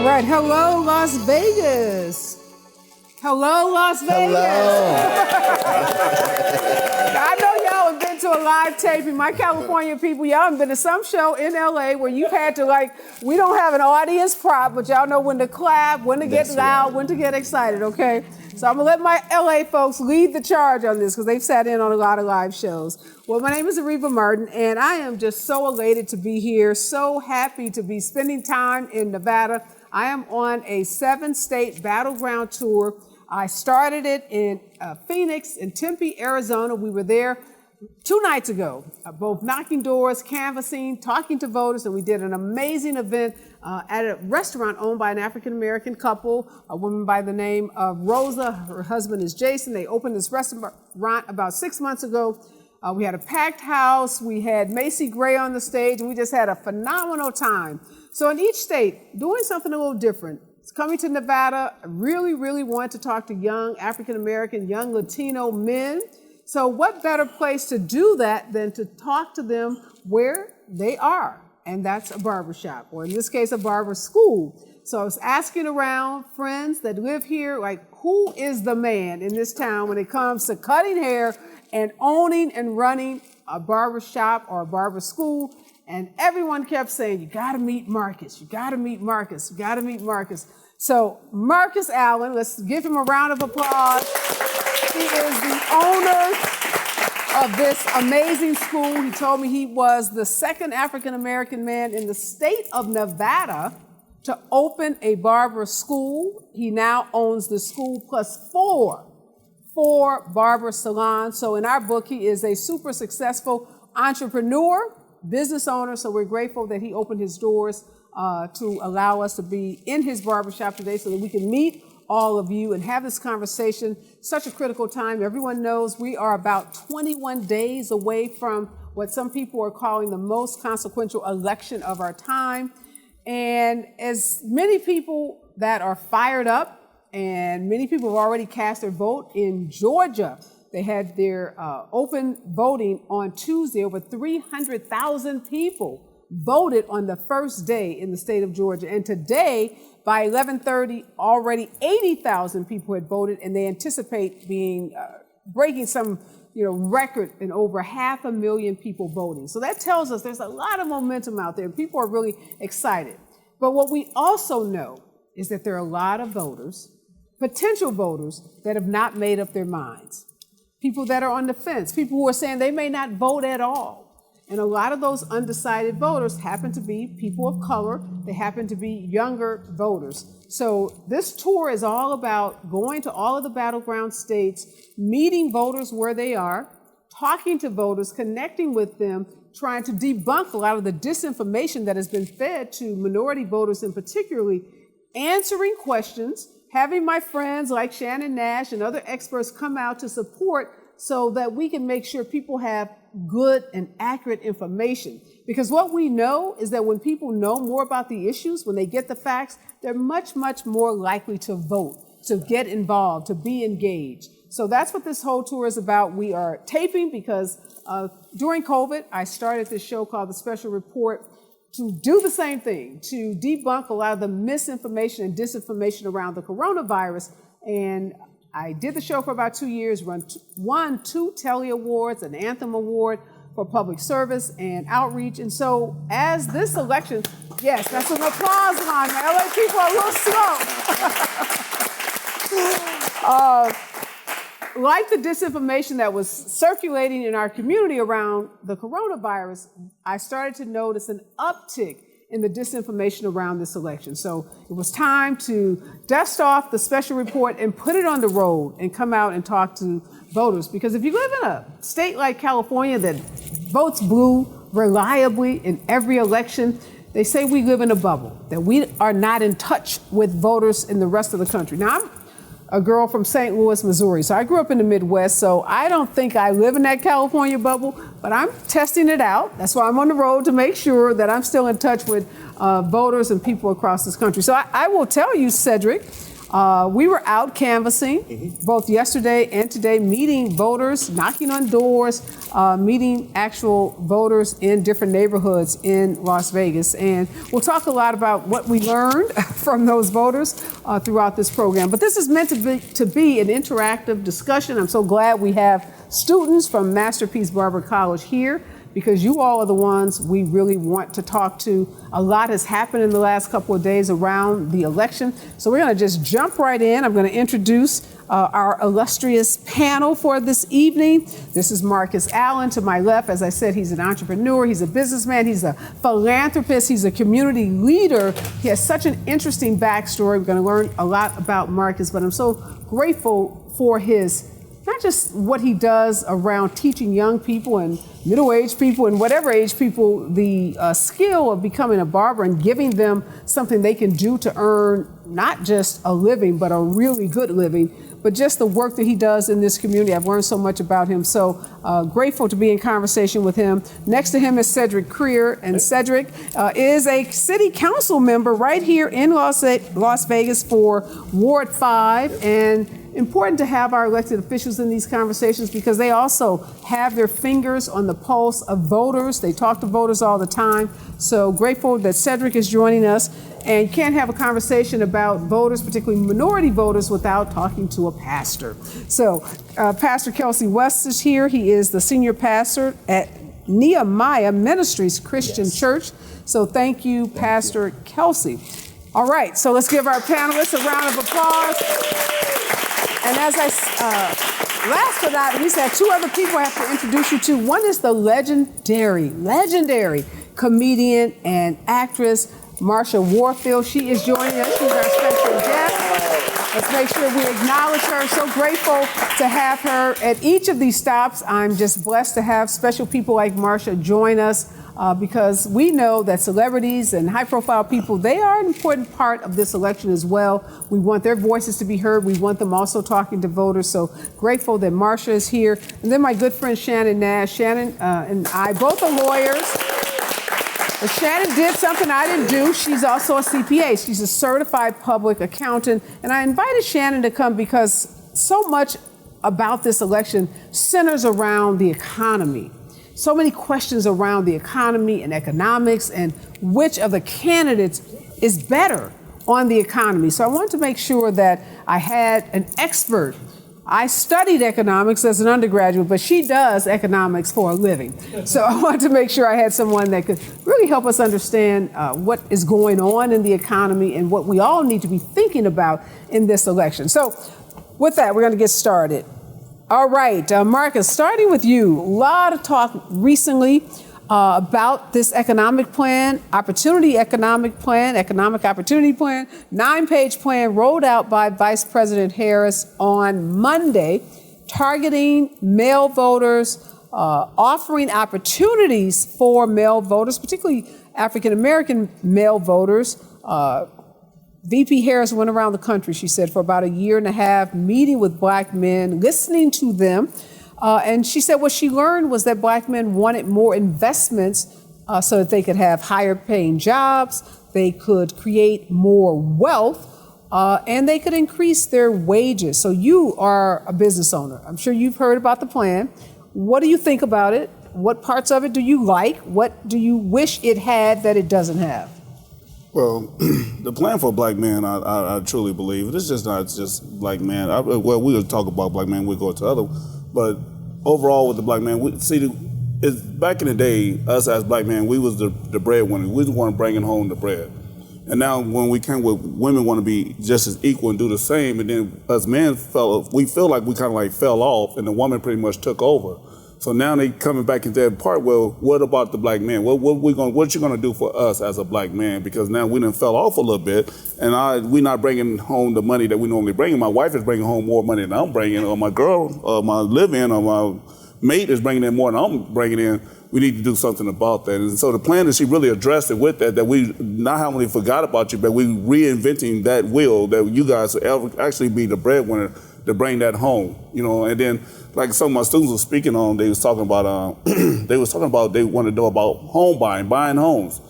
All right, hello, Las Vegas. Hello, Las Vegas. I know y'all have been to a live taping. My California people, y'all have been to some show in LA where you've had to we don't have an audience prop, but y'all know when to clap, when to get loud, when to get excited, okay? So I'm gonna let my LA folks lead the charge on this because they've sat in on a lot of live shows. Well, my name is Areva Martin, and I am just so elated to be here, so happy to be spending time in Nevada. I am on a 7-state Battleground Tour. I started it in Phoenix and Tempe, Arizona. We were there 2 nights ago, both knocking doors, canvassing, talking to voters, and we did an amazing event at a restaurant owned by an African-American couple, a woman by the name of Rosa. Her husband is Jason. They opened this restaurant about 6 months ago. We had a packed house. We had Macy Gray on the stage, and we just had a phenomenal time. So in each state, doing something a little different. Coming to Nevada, I really, really wanted to talk to young African-American, young Latino men. So what better place to do that than to talk to them where they are? And that's a barbershop, or in this case, a barber school. So I was asking around friends that live here, who is the man in this town when it comes to cutting hair and owning and running a barber shop or a barber school? And everyone kept saying, you gotta meet Marcus, you gotta meet Marcus, you gotta meet Marcus. So Marcus Allen, let's give him a round of applause. He is the owner of this amazing school. He told me he was the second African-American man in the state of Nevada to open a barber school. He now owns the school plus four barber salons. So in our book, he is a super successful entrepreneur, business owner. So we're grateful that he opened his doors to allow us to be in his barbershop today so that we can meet all of you and have this conversation. Such a critical time. Everyone knows we are about 21 days away from what some people are calling the most consequential election of our time. And as many people that are fired up, and many people have already cast their vote in Georgia. They had their open voting on Tuesday. Over 300,000 people voted on the first day in the state of Georgia. And today, by 11:30, already 80,000 people had voted, and they anticipate breaking some record in over 500,000 people voting. So that tells us there's a lot of momentum out there. People are really excited. But what we also know is that there are a lot of voters, potential voters, that have not made up their minds. People that are on the fence, people who are saying they may not vote at all. And a lot of those undecided voters happen to be people of color. They happen to be younger voters. So this tour is all about going to all of the battleground states, meeting voters where they are, talking to voters, connecting with them, trying to debunk a lot of the disinformation that has been fed to minority voters in particularly, answering questions, having my friends like Shannon Nash and other experts come out to support so that we can make sure people have good and accurate information. Because what we know is that when people know more about the issues, when they get the facts, they're much, much more likely to vote, to get involved, to be engaged. So that's what this whole tour is about. We are taping because during COVID, I started this show called The Special Report to do the same thing, to debunk a lot of the misinformation and disinformation around the coronavirus. And I did the show for about 2 years, won 2 Telly Awards, an Anthem Award for public service and outreach. And so as this election, yes, that's an applause line. The LA people are a little slow. Like the disinformation that was circulating in our community around the coronavirus, I started to notice an uptick in the disinformation around this election. So it was time to dust off the special report and put it on the road and come out and talk to voters. Because if you live in a state like California that votes blue reliably in every election, they say we live in a bubble, that we are not in touch with voters in the rest of the country. Now, I'm a girl from St. Louis, Missouri. So I grew up in the Midwest, so I don't think I live in that California bubble, but I'm testing it out. That's why I'm on the road, to make sure that I'm still in touch with voters and people across this country. So I will tell you, Cedric, We were out canvassing both yesterday and today, meeting voters, knocking on doors, meeting actual voters in different neighborhoods in Las Vegas. And we'll talk a lot about what we learned from those voters throughout this program. But this is meant to be an interactive discussion. I'm so glad we have students from Masterpiece Barber College here, because you all are the ones we really want to talk to. A lot has happened in the last couple of days around the election. So we're gonna just jump right in. I'm gonna introduce our illustrious panel for this evening. This is Marcus Allen to my left. As I said, he's an entrepreneur, he's a businessman, he's a philanthropist, he's a community leader. He has such an interesting backstory. We're gonna learn a lot about Marcus, but I'm so grateful for his, not just what he does around teaching young people and middle-aged people and whatever age people the skill of becoming a barber and giving them something they can do to earn not just a living, but a really good living, but just the work that he does in this community. I've learned so much about him. So grateful to be in conversation with him. Next to him is Cedric Crear, and Cedric is a city council member right here in Las Vegas for Ward 5. And important to have our elected officials in these conversations because they also have their fingers on the pulse of voters. They talk to voters all the time. So grateful that Cedric is joining us. And you can't have a conversation about voters, particularly minority voters, without talking to a pastor. So Pastor Kelcey West is here. He is the senior pastor at Nehemiah Ministries Christian Church. So thank you, Pastor Kelcey. All right, so let's give our panelists a round of applause. And as last but not least, I have two other people I have to introduce you to. One is the legendary comedian and actress, Marsha Warfield. She is joining us. She's our special guest. Let's make sure we acknowledge her. So grateful to have her at each of these stops. I'm just blessed to have special people like Marsha join us because we know that celebrities and high-profile people, they are an important part of this election as well. We want their voices to be heard. We want them also talking to voters. So grateful that Marsha is here. And then my good friend Shannon Nash. Shannon and I both are lawyers. But Shannon did something I didn't do. She's also a CPA. She's a certified public accountant. And I invited Shannon to come because so much about this election centers around the economy. So many questions around the economy and economics and which of the candidates is better on the economy. So I wanted to make sure that I had an expert. I studied economics as an undergraduate, but she does economics for a living. So I wanted to make sure I had someone that could really help us understand what is going on in the economy and what we all need to be thinking about in this election. So with that, we're going to get started. All right, Marcus, starting with you. A lot of talk recently about this economic plan, economic opportunity plan, 9-page plan rolled out by Vice President Harris on Monday, targeting male voters, offering opportunities for male voters, particularly African-American male voters. VP Harris went around the country, she said, for about a year and a half, meeting with black men, listening to them. And she said what she learned was that black men wanted more investments so that they could have higher paying jobs, they could create more wealth, and they could increase their wages. So you are a business owner. I'm sure you've heard about the plan. What do you think about it? What parts of it do you like? What do you wish it had that it doesn't have? Well, the plan for black men, I truly believe, it's just not just black men. Well, we'll talk about black men, we'll go to other, but overall with the black man, it's back in the day, us as black men, we was the breadwinner. We was the one bringing home the bread. And now when we came with women want to be just as equal and do the same, and then us men we feel like we kind of like fell off and the woman pretty much took over. So now they coming back into that part. Well, what about the black man? What you gonna do for us as a black man? Because now we done fell off a little bit, and we not bringing home the money that we normally bring. My wife is bringing home more money than I'm bringing, or my girl, or my live-in, or my mate is bringing in more than I'm bringing in. We need to do something about that. And so the plan is she really addressed it with that we not only forgot about you, but we reinventing that wheel that you guys will actually be the breadwinner to bring that home, and then like some of my students were speaking on, they was talking about they want to know about home buying homes,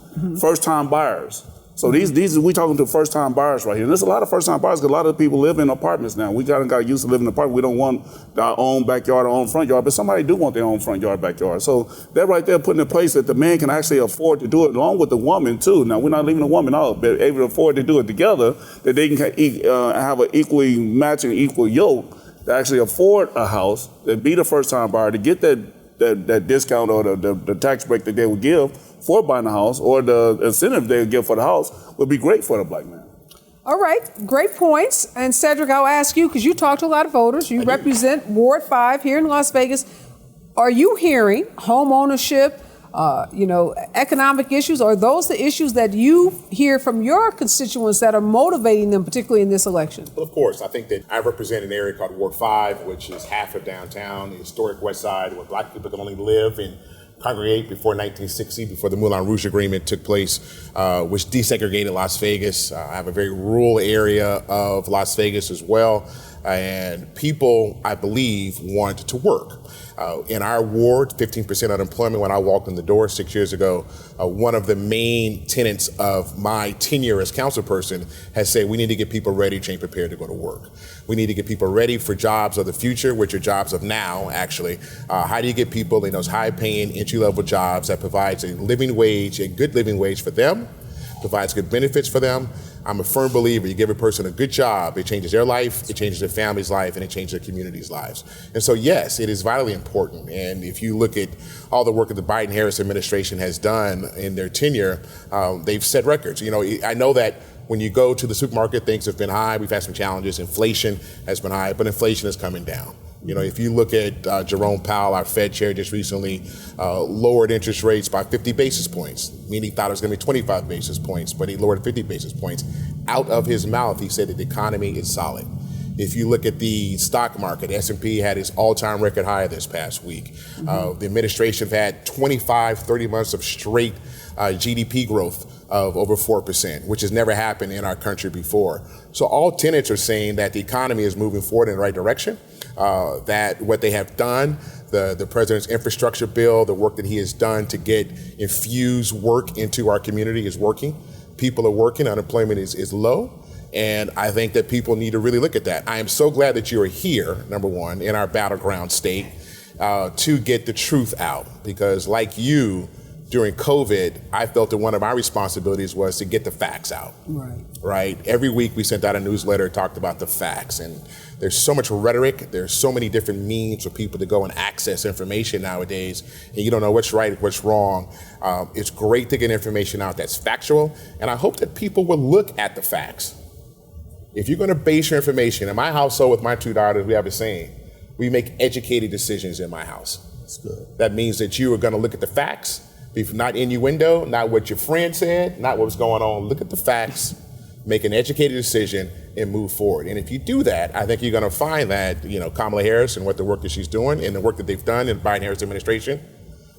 first time buyers. So these we talking to first-time buyers right here. And there's a lot of first-time buyers because a lot of people live in apartments now. We got used to living in apartments. We don't want our own backyard, our own front yard, but somebody do want their own front yard, backyard. So that right there putting in place that the man can actually afford to do it along with the woman too. Now we're not leaving the woman out, but able to afford to do it together, that they can have an equally matching, equal yoke to actually afford a house, to be the first-time buyer, to get that discount or the tax break that they would give for buying a house, or the incentive they would give for the house, would be great for the black man. All right, great points. And Cedric, I'll ask you, because you talk to a lot of voters, you represent Ward 5 here in Las Vegas. Are you hearing home ownership, economic issues? Are those the issues that you hear from your constituents that are motivating them, particularly in this election? Well, of course. I think that I represent an area called Ward 5, which is half of downtown, the historic West Side, where black people can only live and congregate before 1960, before the Moulin Rouge Agreement took place, which desegregated Las Vegas. I have a very rural area of Las Vegas as well. And people, I believe, want to work. In our ward, 15% unemployment when I walked in the door 6 years ago. One of the main tenets of my tenure as councilperson has said we need to get people ready, trained, prepared to go to work. We need to get people ready for jobs of the future, which are jobs of now, actually. How do you get people in those high-paying, entry-level jobs that provides a living wage, a good living wage for them, provides good benefits for them? I'm a firm believer you give a person a good job, it changes their life, it changes their family's life, and it changes their community's lives. And so, yes, it is vitally important. And if you look at all the work that the Biden-Harris administration has done in their tenure, they've set records. You know, I know that when you go to the supermarket, things have been high. We've had some challenges. Inflation has been high, but inflation is coming down. You know, if you look at Jerome Powell, our Fed chair, just recently lowered interest rates by 50 basis points, meaning he thought it was going to be 25 basis points, but he lowered 50 basis points. Out of his mouth, he said that the economy is solid. If you look at the stock market, S&P had its all-time record high this past week. The administration had 25, 30 months of straight GDP growth of over 4%, which has never happened in our country before. So all tenants are saying that the economy is moving forward in the right direction, that what they have done, the president's infrastructure bill, the work that he has done to get infused work into our community is working. People are working, unemployment is low. And I think that people need to really look at that. I am so glad that you are here, number one, in our battleground state, to get the truth out. Because like you, during COVID, I felt that one of my responsibilities was to get the facts out. Right? Every week we sent out a newsletter, talked about the facts. And there's so much rhetoric. There's so many different means for people to go and access information nowadays. And you don't know what's right, what's wrong. It's great to get information out that's factual. And I hope that people will look at the facts. If you're going to base your information, in my household with my two daughters, we have a saying, we make educated decisions in my house. That's good. That means that you are going to look at the facts, not innuendo, not what your friend said, not what's going on. Look at the facts, make an educated decision, and move forward. And if you do that, I think you're going to find that, Kamala Harris and what the work that she's doing and the work that they've done in the Biden-Harris administration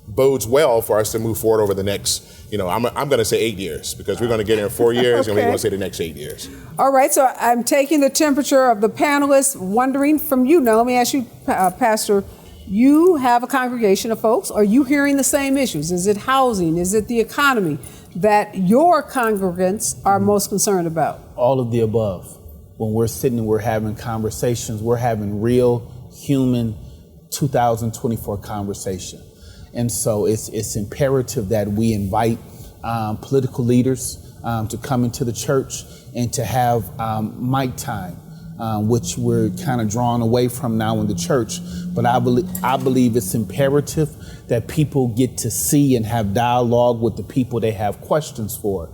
bodes well for us to move forward over the next, I'm going to say 8 years, because we're going to get in 4 years and we're going to say the next 8 years. All right, so I'm taking the temperature of the panelists, wondering from you. Now, let me ask you, Pastor, you have a congregation of folks. Are you hearing the same issues? Is it housing? Is it the economy that your congregants are most concerned about? All of the above. When we're sitting and we're having conversations, we're having real, human, 2024 conversation. And so it's imperative that we invite political leaders to come into the church and to have mic time, which we're kind of drawn away from now in the church. But I believe it's imperative that people get to see and have dialogue with the people they have questions for.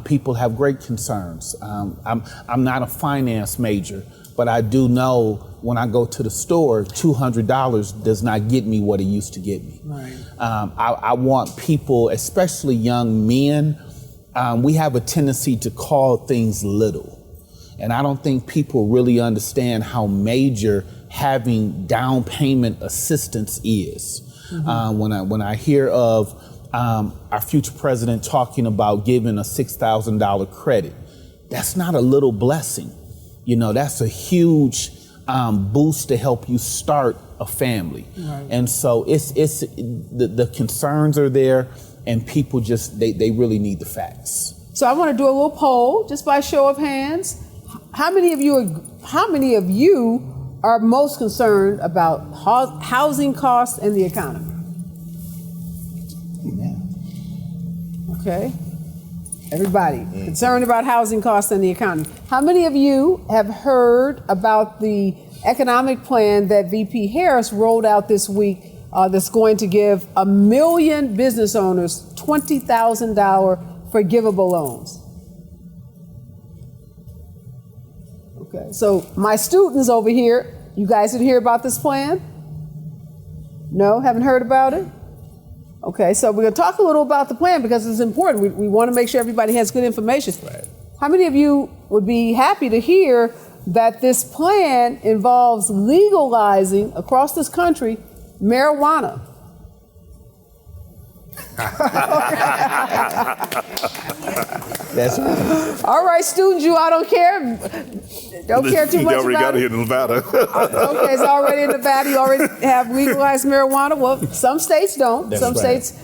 People have great concerns. I'm not a finance major, but I do know when I go to the store, $200 does not get me what it used to get me. Right. I want people, especially young men, we have a tendency to call things little. And I don't think people really understand how major having down payment assistance is. When I hear of our future president talking about giving a $6,000 credit, that's not a little blessing. That's a huge boost to help you start a family. Right. And so it's the concerns are there, and people just, they really need the facts. So I want to do a little poll, just by show of hands. How many of you are most concerned about housing costs and the economy? Okay. Everybody concerned about housing costs and the economy. How many of you have heard about the economic plan that VP Harris rolled out this week that's going to give 1 million business owners $20,000 forgivable loans? Okay, so my students over here, you guys didn't hear about this plan? No, haven't heard about it? Okay, so we're going to talk a little about the plan because it's important. We want to make sure everybody has good information. Right. How many of you would be happy to hear that this plan involves legalizing across this country marijuana? That's right. All right, students, you all don't care too much already about got it? here in Nevada. Okay, it's already in Nevada. You already have legalized marijuana. Well, some states don't. That's some right. states,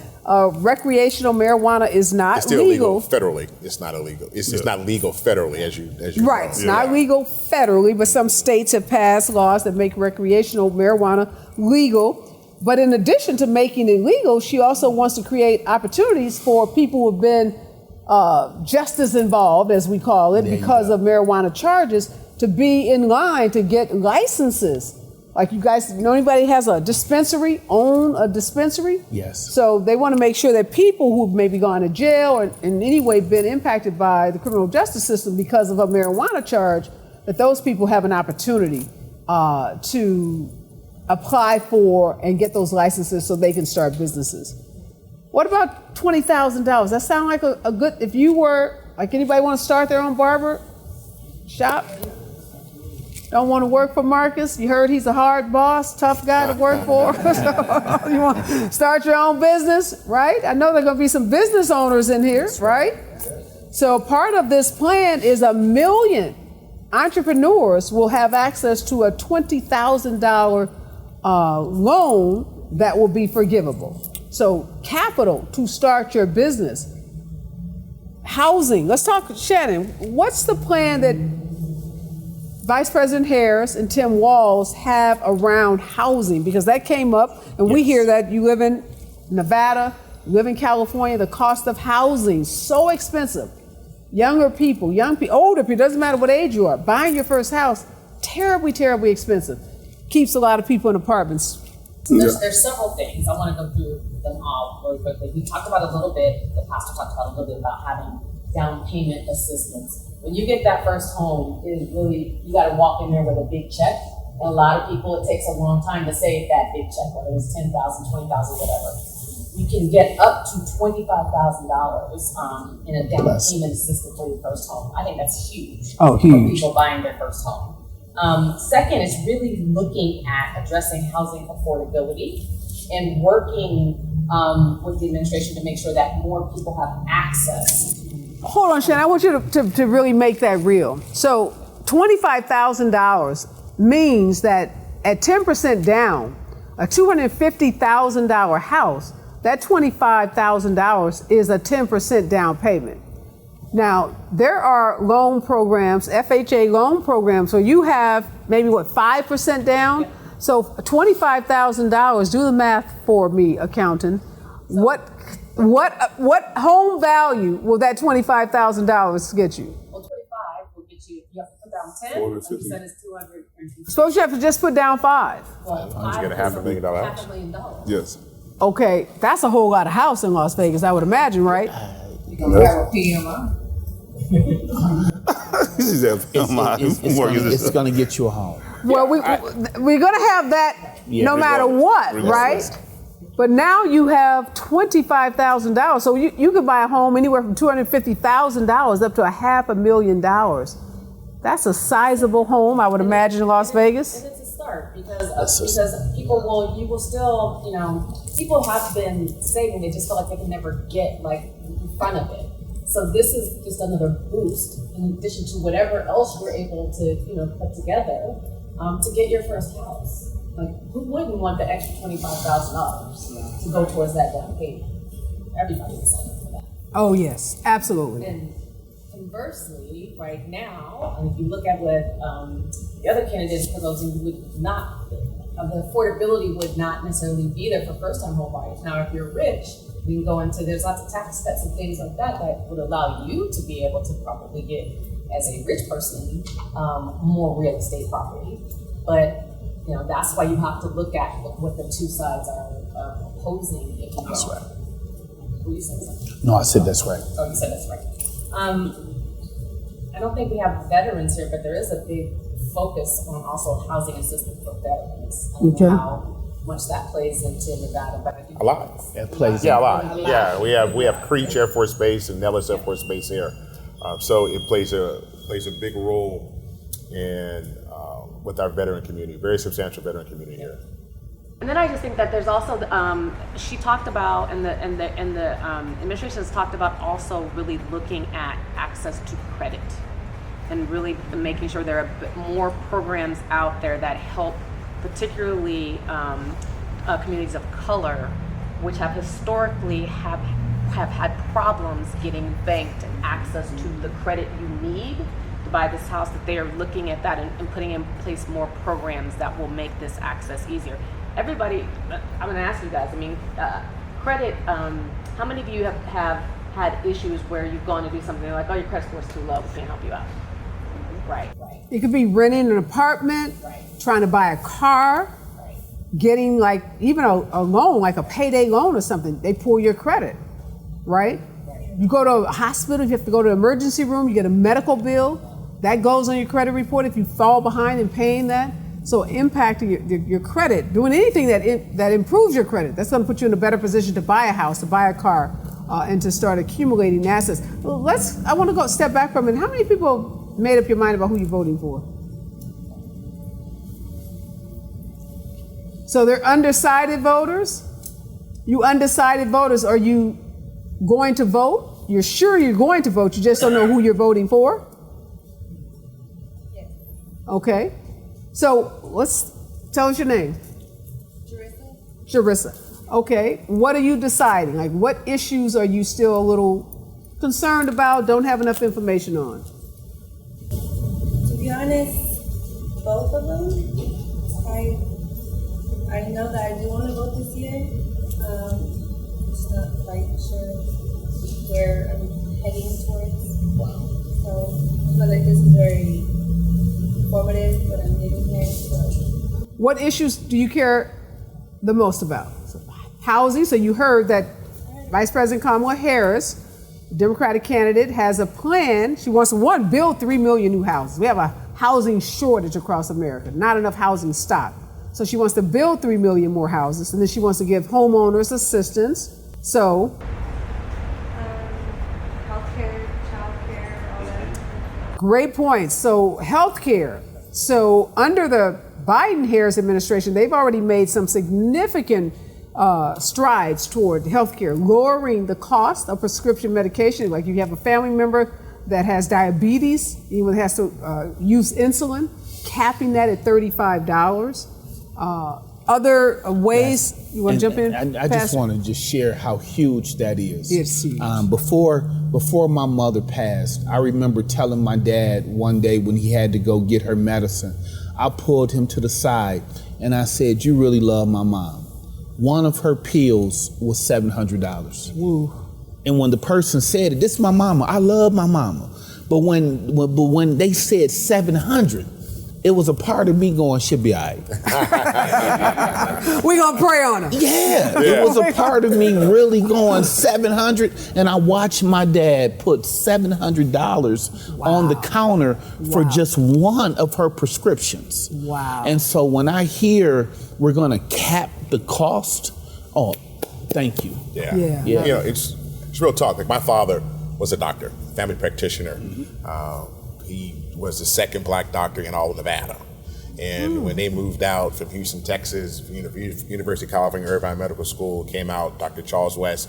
recreational marijuana is not It's still legal. legal federally. It's not illegal. It's not legal federally, as you Right, know. it's not legal federally, but some states have passed laws that make recreational marijuana legal. But in addition to making it legal, she also wants to create opportunities for people who have been justice involved, as we call it, because of marijuana charges, to be in line to get licenses. Like, you guys know anybody has a dispensary, own a dispensary? Yes. So they want to make sure that people who've maybe gone to jail or in any way been impacted by the criminal justice system because of a marijuana charge, that those people have an opportunity to apply for and get those licenses so they can start businesses. What about $20,000? That sound like a good, if you were, like, anybody want to start their own barber shop? Don't want to work for Marcus? You heard he's a hard boss, tough guy to work for. So you want to start your own business, right? I know there are going to be some business owners in here, right? So part of this plan is 1 million entrepreneurs will have access to a $20,000 loan that will be forgivable. So capital to start your business. Housing, let's talk, Shannon, what's the plan that Vice President Harris and Tim Walz have around housing? Because that came up, and we hear that you live in Nevada, you live in California, the cost of housing, so expensive. Younger people, older people, doesn't matter what age you are, buying your first house, terribly, terribly expensive. Keeps a lot of people in apartments. There's several things. I want to go through them all really quickly. We talked about a little bit, the pastor talked about a little bit about having down payment assistance. When you get that first home, it really, you got to walk in there with a big check. And a lot of people, it takes a long time to save that big check, whether it's $10,000, $20,000, whatever. You can get up to $25,000 in a down payment assistance for your first home. I think that's huge. Oh, huge. For people buying their first home. Second is really looking at addressing housing affordability and working with the administration to make sure that more people have access. Hold on, Shannon, I want you to really make that real. So $25,000 means that at 10% down, a $250,000 house, that $25,000 is a 10% down payment. Now, there are loan programs, FHA loan programs, so you have maybe, 5% down? Yeah. So $25,000, do the math for me, accountant. So, what home value will that $25,000 get you? Well, 25 will get you, you have to put down 10, and you said it's 200. Suppose you have to just put down 5. Well, you get a $500,000 house. $500,000. Yes. Okay, that's a whole lot of house in Las Vegas, I would imagine, right? You're going to have a PMI. It's going to get you a home. Well, we're going to have that no matter what, right? But now you have $25,000. So you could buy a home anywhere from $250,000 up to $500,000. That's a sizable home, I would imagine, in Las Vegas. And it's a start because people you will still, people have been saving. They just feel like they can never get in front of it. So this is just another boost in addition to whatever else you're able to, put together to get your first house. Like, who wouldn't want the extra $25,000 to go towards that down payment? Everybody's excited for that. Oh yes, absolutely. And conversely, right now, and if you look at what the other candidates proposing, would not, the affordability would not necessarily be there for first-time home buyers. Now, if you're rich, we can go into, there's lots of tax cuts and things like that that would allow you to be able to probably get, as a rich person, more real estate property. But that's why you have to look at what the two sides are opposing. If you That's will. right. Were you saying something? No, I said that's right. Oh, you said that's right. I don't think we have veterans here, but there is a big focus on also housing assistance for veterans. I don't know how much that plays into Nevada, but I do. A lot. That plays Yeah, a in. lot. Yeah, we have Crear Air Force Base and Nellis Air Force Base here, so it plays a big role in with our veteran community, very substantial veteran community here. And then I just think that there's also she talked about, and the administration has talked about also really looking at access to credit, and really making sure there are a bit more programs out there that help, particularly communities of color, which have historically have had problems getting banked and access to the credit you need to buy this house. That they are looking at that and putting in place more programs that will make this access easier. Everybody, I'm going to ask you guys. I mean, credit. How many of you have had issues where you've gone to do something like, oh, your credit score is too low, we can't help you out? Right. It could be renting an apartment, trying to buy a car, getting like even a loan, like a payday loan or something. They pull your credit, right? You go to a hospital, you have to go to the emergency room, you get a medical bill, that goes on your credit report if you fall behind in paying that. So impacting your credit, doing anything that improves your credit, that's going to put you in a better position to buy a house, to buy a car, and to start accumulating assets. Well, I want to go step back for a minute. How many people made up your mind about who you're voting for? So they're undecided voters? You undecided voters, are you going to vote? You're sure you're going to vote, you just don't know who you're voting for? Yes. Okay. So tell us your name. Charissa. Okay. What are you deciding? Like, what issues are you still a little concerned about, don't have enough information on? To be honest, both of them. I know that I do want to vote this year. Just not quite sure where I'm heading towards. Wow. So I feel like this is very informative, but I'm leaving here. So. What issues do you care the most about? Housing. So you heard that Vice President Kamala Harris, Democratic candidate, has a plan. She wants to, build 3 million new houses. We have a housing shortage across America, not enough housing stock. So she wants to build 3 million more houses, and then she wants to give homeowners assistance. So Healthcare, childcare, all that. great points. So healthcare. So under the Biden-Harris administration, they've already made some significant strides toward healthcare, lowering the cost of prescription medication. Like you have a family member that has diabetes, even has to use insulin, capping that at $35. Other ways, you want to jump in? I just want to just share how huge that is. It's huge. Before my mother passed, I remember telling my dad one day when he had to go get her medicine, I pulled him to the side and I said, "You really love my mom." One of her pills was $700. Woo. And when the person said it, this is my mama, I love my mama. But when they said 700, it was a part of me going, she'll be all right. We're going to pray on her. Yeah, it was a part of me really going 700, and I watched my dad put $700 on the counter for just one of her prescriptions. Wow. And so when I hear we're going to cap the cost, oh, thank you. Yeah. Yeah. You know, it's real talk. Like my father was a doctor, family practitioner. He was the second black doctor in all of Nevada. And when they moved out from Houston, Texas, University of California, Irvine Medical School, came out, Dr. Charles West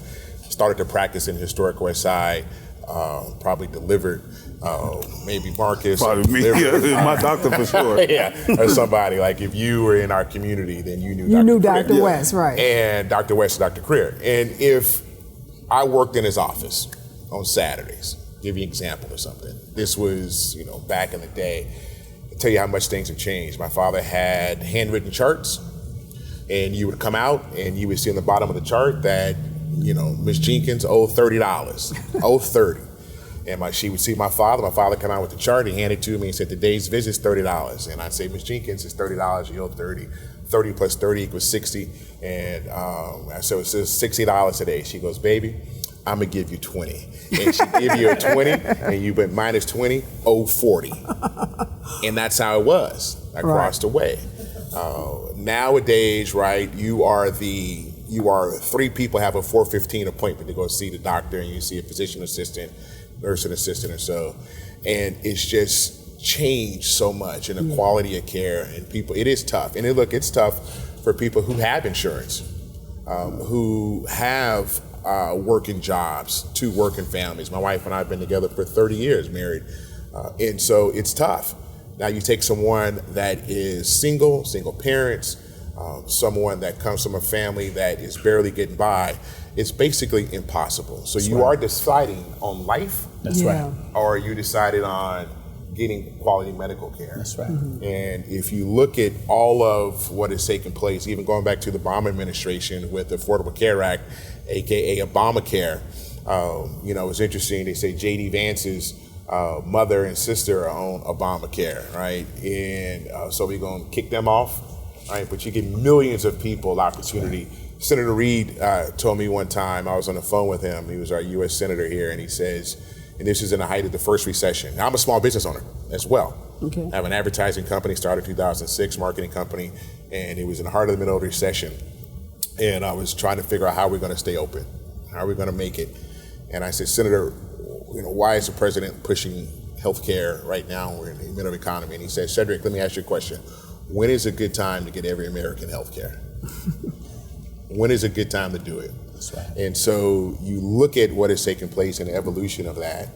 started to practice in historic West Side, probably delivered maybe Marcus. Probably me, yeah, my doctor for sure. Yeah, or somebody. Like if you were in our community, then you knew Dr. Dr. West, right. And Dr. West, Dr. Crear. And if I worked in his office on Saturdays. Give you an example of something. This was, back in the day. I'll tell you how much things have changed. My father had handwritten charts, and you would come out and you would see on the bottom of the chart that, Miss Jenkins owed $30, owed 30. And she would see my father come out with the chart, he handed it to me and said, today's visit is $30. And I'd say, Miss Jenkins, it's $30, you owe 30. 30 plus 30 equals 60. And so it says $60 today. She goes, baby, I'm gonna give you 20. And she give you a 20, and you went minus 20, owe 40. And that's how it was across the way. Nowadays, right, you are 3 people have a 4:15 appointment to go see the doctor, and you see a physician assistant, nursing assistant or so. And it's just changed so much in the quality of care, and people, it is tough. And it's tough for people who have insurance, who have working jobs, 2 working families. My wife and I have been together for 30 years, married. And so it's tough. Now you take someone that is single parents, someone that comes from a family that is barely getting by, it's basically impossible. So you are deciding on life. That's right. Or you decided on getting quality medical care. That's right. And if you look at all of what is taking place, even going back to the Obama administration with the Affordable Care Act, aka Obamacare, it's interesting. They say J.D. Vance's mother and sister are on Obamacare, right? And so we're going to kick them off, right? But you give millions of people opportunity. Senator Reid told me one time, I was on the phone with him, he was our U.S. Senator here, and he says, and this is in the height of the first recession. Now, I'm a small business owner as well. Okay. I have an advertising company, started in 2006, marketing company, and it was in the heart of the middle of the recession. And I was trying to figure out how we're going to stay open, how are we going to make it. And I said, Senator, why is the president pushing health care right now? We're in the middle of the economy. And he said, Cedric, let me ask you a question. When is a good time to get every American health care? When is a good time to do it? That's right. And so you look at what is taking place in the evolution of that,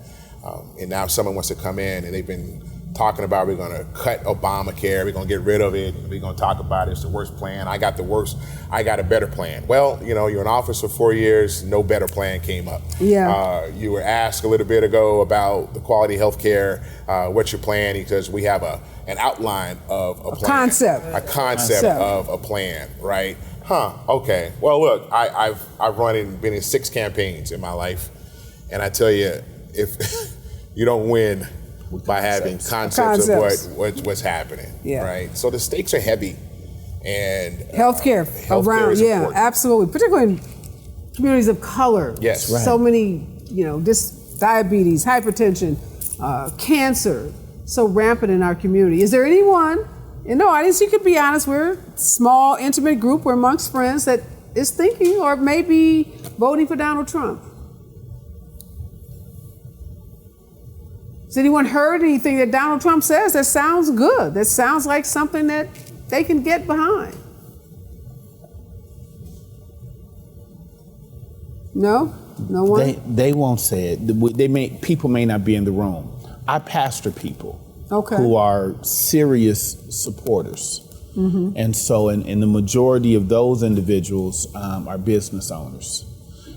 and now someone wants to come in and they've been talking about we're going to cut Obamacare, we're going to get rid of it, we're going to talk about it's the worst plan, I got a better plan. Well, you're in office for 4 years, no better plan came up. Yeah. You were asked a little bit ago about the quality health care, what's your plan? Because we have an outline of a plan. A concept of a plan, right? Okay. Well, look, I've been in 6 campaigns in my life, and I tell you, if you don't win by having concepts of what's happening, right? So the stakes are heavy, and healthcare around, is important. absolutely, particularly in communities of color. Yes, right. So many, diabetes, hypertension, cancer, so rampant in our community. Is there anyone in the audience, you could be honest, we're a small, intimate group, we're amongst friends, that is thinking or maybe voting for Donald Trump? Has anyone heard anything that Donald Trump says that sounds good, that sounds like something that they can get behind? No? No one? They won't say it. People may not be in the room. I pastor people. Okay. Who are serious supporters. Mm-hmm. And so, and the majority of those individuals are business owners.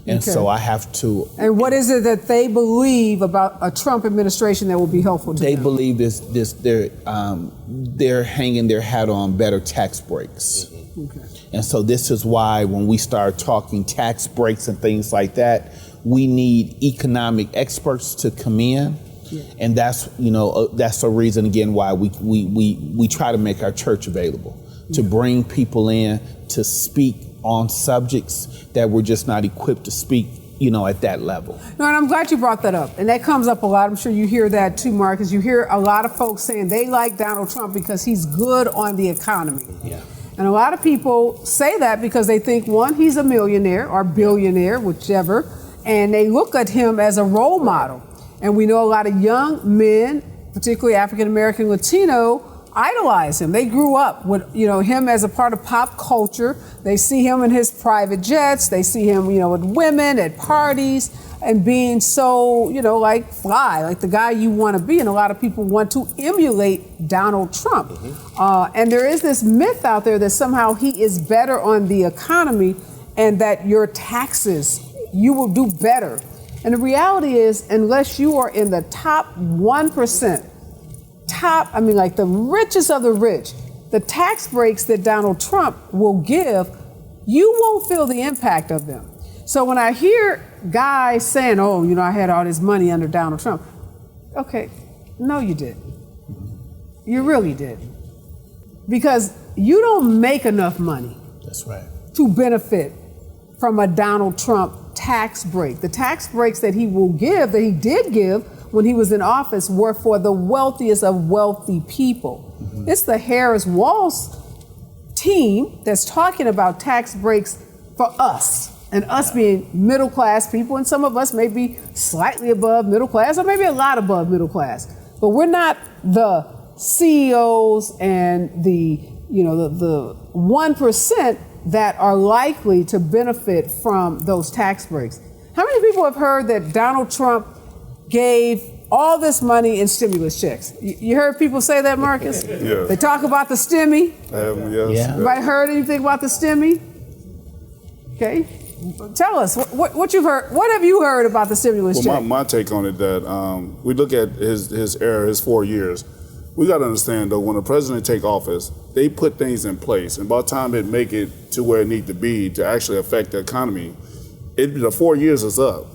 And so I have to. And what is it that they believe about a Trump administration that will be helpful to them? They believe they're hanging their hat on better tax breaks. Mm-hmm. Okay. And so this is why when we start talking tax breaks and things like that, we need economic experts to come in. Yeah. And that's a reason again why we try to make our church available to bring people in to speak on subjects that we're just not equipped to speak, at that level. No, and I'm glad you brought that up. And that comes up a lot. I'm sure you hear that too, Marcus. You hear a lot of folks saying they like Donald Trump because he's good on the economy. Yeah. And a lot of people say that because they think, one, he's a millionaire or billionaire, whichever, and they look at him as a role model. And we know a lot of young men, particularly African-American, Latino, idolize him. They grew up with, him as a part of pop culture. They see him in his private jets. They see him, with women at parties and being so, like fly, like the guy you want to be. And a lot of people want to emulate Donald Trump. Mm-hmm. And there is this myth out there that somehow he is better on the economy and that your taxes, you will do better And the reality is, unless you are in the top 1%, like the richest of the rich, the tax breaks that Donald Trump will give, you won't feel the impact of them. So when I hear guys saying, oh, I had all this money under Donald Trump. Okay, no, you didn't. You really didn't. Because you don't make enough money. That's right. To benefit from a Donald Trump tax break. The tax breaks that he will give, that he did give when he was in office, were for the wealthiest of wealthy people. Mm-hmm. It's the Harris-Walz team that's talking about tax breaks for us, and us being middle class people, and some of us may be slightly above middle class, or maybe a lot above middle class. But we're not the CEOs and the 1% that are likely to benefit from those tax breaks. How many people have heard that Donald Trump gave all this money in stimulus checks? You heard people say that, Marcus? Yeah. They talk about the stimmy. Yes. Yeah. Anybody heard anything about the stimmy? Okay. Tell us what you've heard. What have you heard about the stimulus check? My take on it, that we look at his era, his 4 years. We got to understand, though, when a president take office, they put things in place, and by the time it make it to where it need to be to actually affect the economy, the 4 years is up.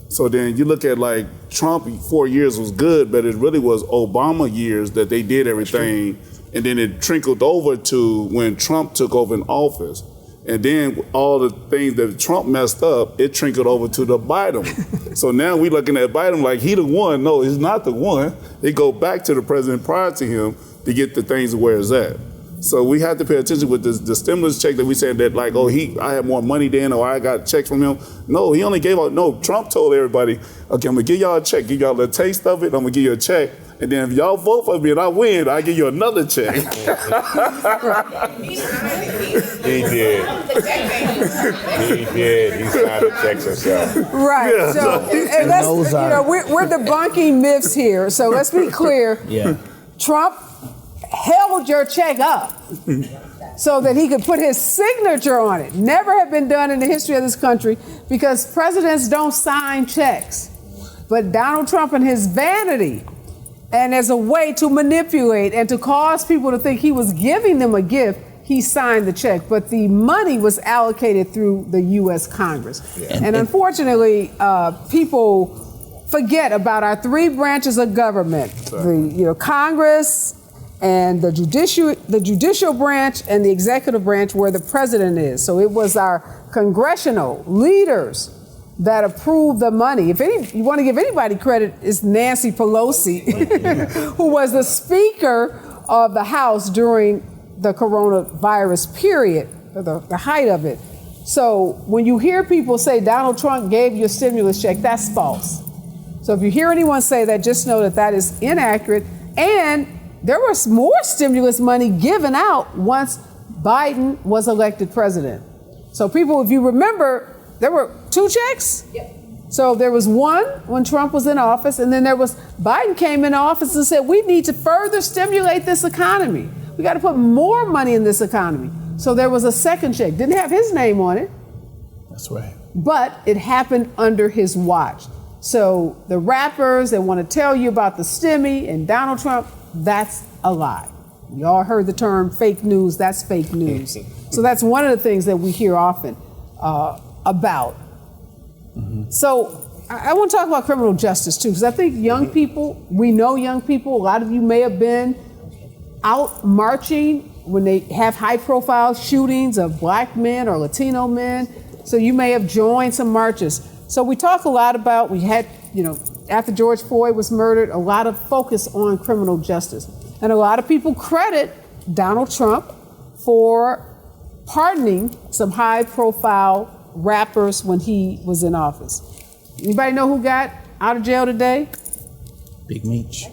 So then you look at like Trump, 4 years was good, but it really was Obama years that they did everything, and then it trickled over to when Trump took over in office. And then all the things that Trump messed up, it trickled over to the Biden. So now we looking at Biden like he the one. No, he's not the one. They go back to the president prior to him to get the things where it's at. So we have to pay attention with the stimulus check that we said that like, oh, I had more money then, or I got checks from him. No, he only gave out, Trump told everybody, okay, I'm gonna give y'all a check, give y'all a taste of it, I'm gonna give you a check. And then if y'all vote for me and I win, I give you another check. He did. He did. He signed the checks himself. Right. Yeah. So, and let's, we're debunking myths here. So let's be clear. Yeah. Trump held your check up so that he could put his signature on it. Never have been done in the history of this country, because presidents don't sign checks. But Donald Trump, and his vanity, and as a way to manipulate and to cause people to think he was giving them a gift, he signed the check. But the money was allocated through the U.S. Congress. Yeah. And unfortunately, people forget about our three branches of government: the Congress, and the judicial branch, and the executive branch, where the president is. So it was our congressional leaders that approved the money. If you want to give anybody credit, it's Nancy Pelosi, who was the Speaker of the House during the coronavirus period, the height of it. So when you hear people say Donald Trump gave you a stimulus check, that's false. So if you hear anyone say that, just know that that is inaccurate. And there was more stimulus money given out once Biden was elected president. So people, if you remember, there were 2 checks. Yep. So there was one when Trump was in office, and then Biden came in office and said, we need to further stimulate this economy. We got to put more money in this economy. So there was a second check. Didn't have his name on it. That's right. But it happened under his watch. So the rappers that want to tell you about the stimmy and Donald Trump, that's a lie. Y'all heard the term fake news. That's fake news. So that's one of the things that we hear often about. Mm-hmm. So I want to talk about criminal justice too, because I think young people, we know young people, a lot of you may have been out marching when they have high profile shootings of Black men or Latino men. So you may have joined some marches. So we talk a lot about, we had, after George Floyd was murdered, a lot of focus on criminal justice. And a lot of people credit Donald Trump for pardoning some high profile rappers when he was in office. Anybody know who got out of jail today? Big Meech.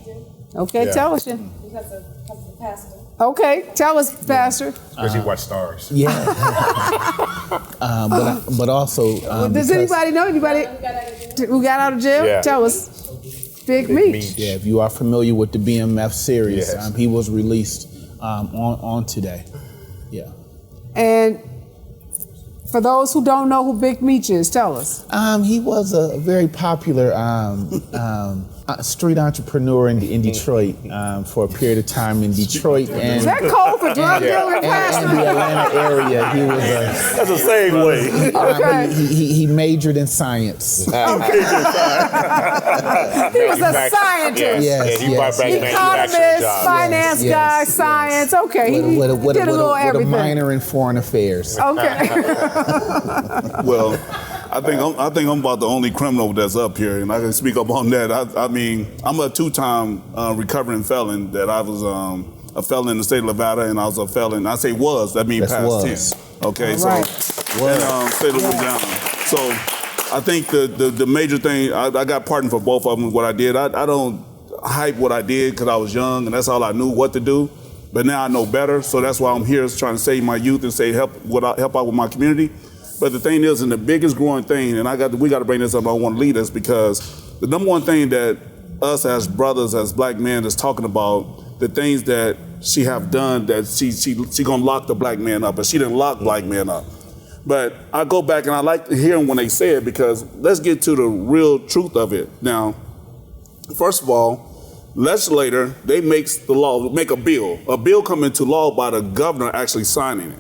Okay, yeah. Tell us. Because of the pastor. Okay, tell us, Pastor. Because he watched Stars. Yeah. but also. Does anybody know anybody who got out of jail? Yeah. Tell us. Big Meech. Yeah, if you are familiar with the BMF series, yes. He was released on today. Yeah. And For those who don't know who Big Meech is, tell us. He was a very popular street entrepreneur in Detroit for a period of time in Detroit Is and that code for drug dealing, in Pastor? the Atlanta area. He was That's a segue. Okay. he majored in science. He was a scientist. Yes, he brought back manufacturing Economist, jobs. finance Yes, guy, yes. science. Okay, he did a little with a everything. minor in foreign affairs. Okay. Well, I think I'm about the only criminal that's up here, and I can speak up on that. I mean, I'm a two-time recovering felon. That I was a felon in the state of Nevada, and I was a felon. I say was. That means That's past was. tense. Okay, All so right. state of Louisiana. So I think the major thing I got pardoned for both of them. What I did, I don't hype what I did because I was young and that's all I knew what to do. But now I know better, so that's why I'm here trying to save my youth and say help out with my community. But the thing is, and the biggest growing thing, and we got to bring this up. I want to lead us because the number one thing that us as brothers, as black men, is talking about the things that she have done that she gonna lock the black man up, but she didn't lock black men up. But I go back and I like to hear them when they say it because let's get to the real truth of it. Now, first of all, legislator, they make a bill come into law by the governor actually signing it.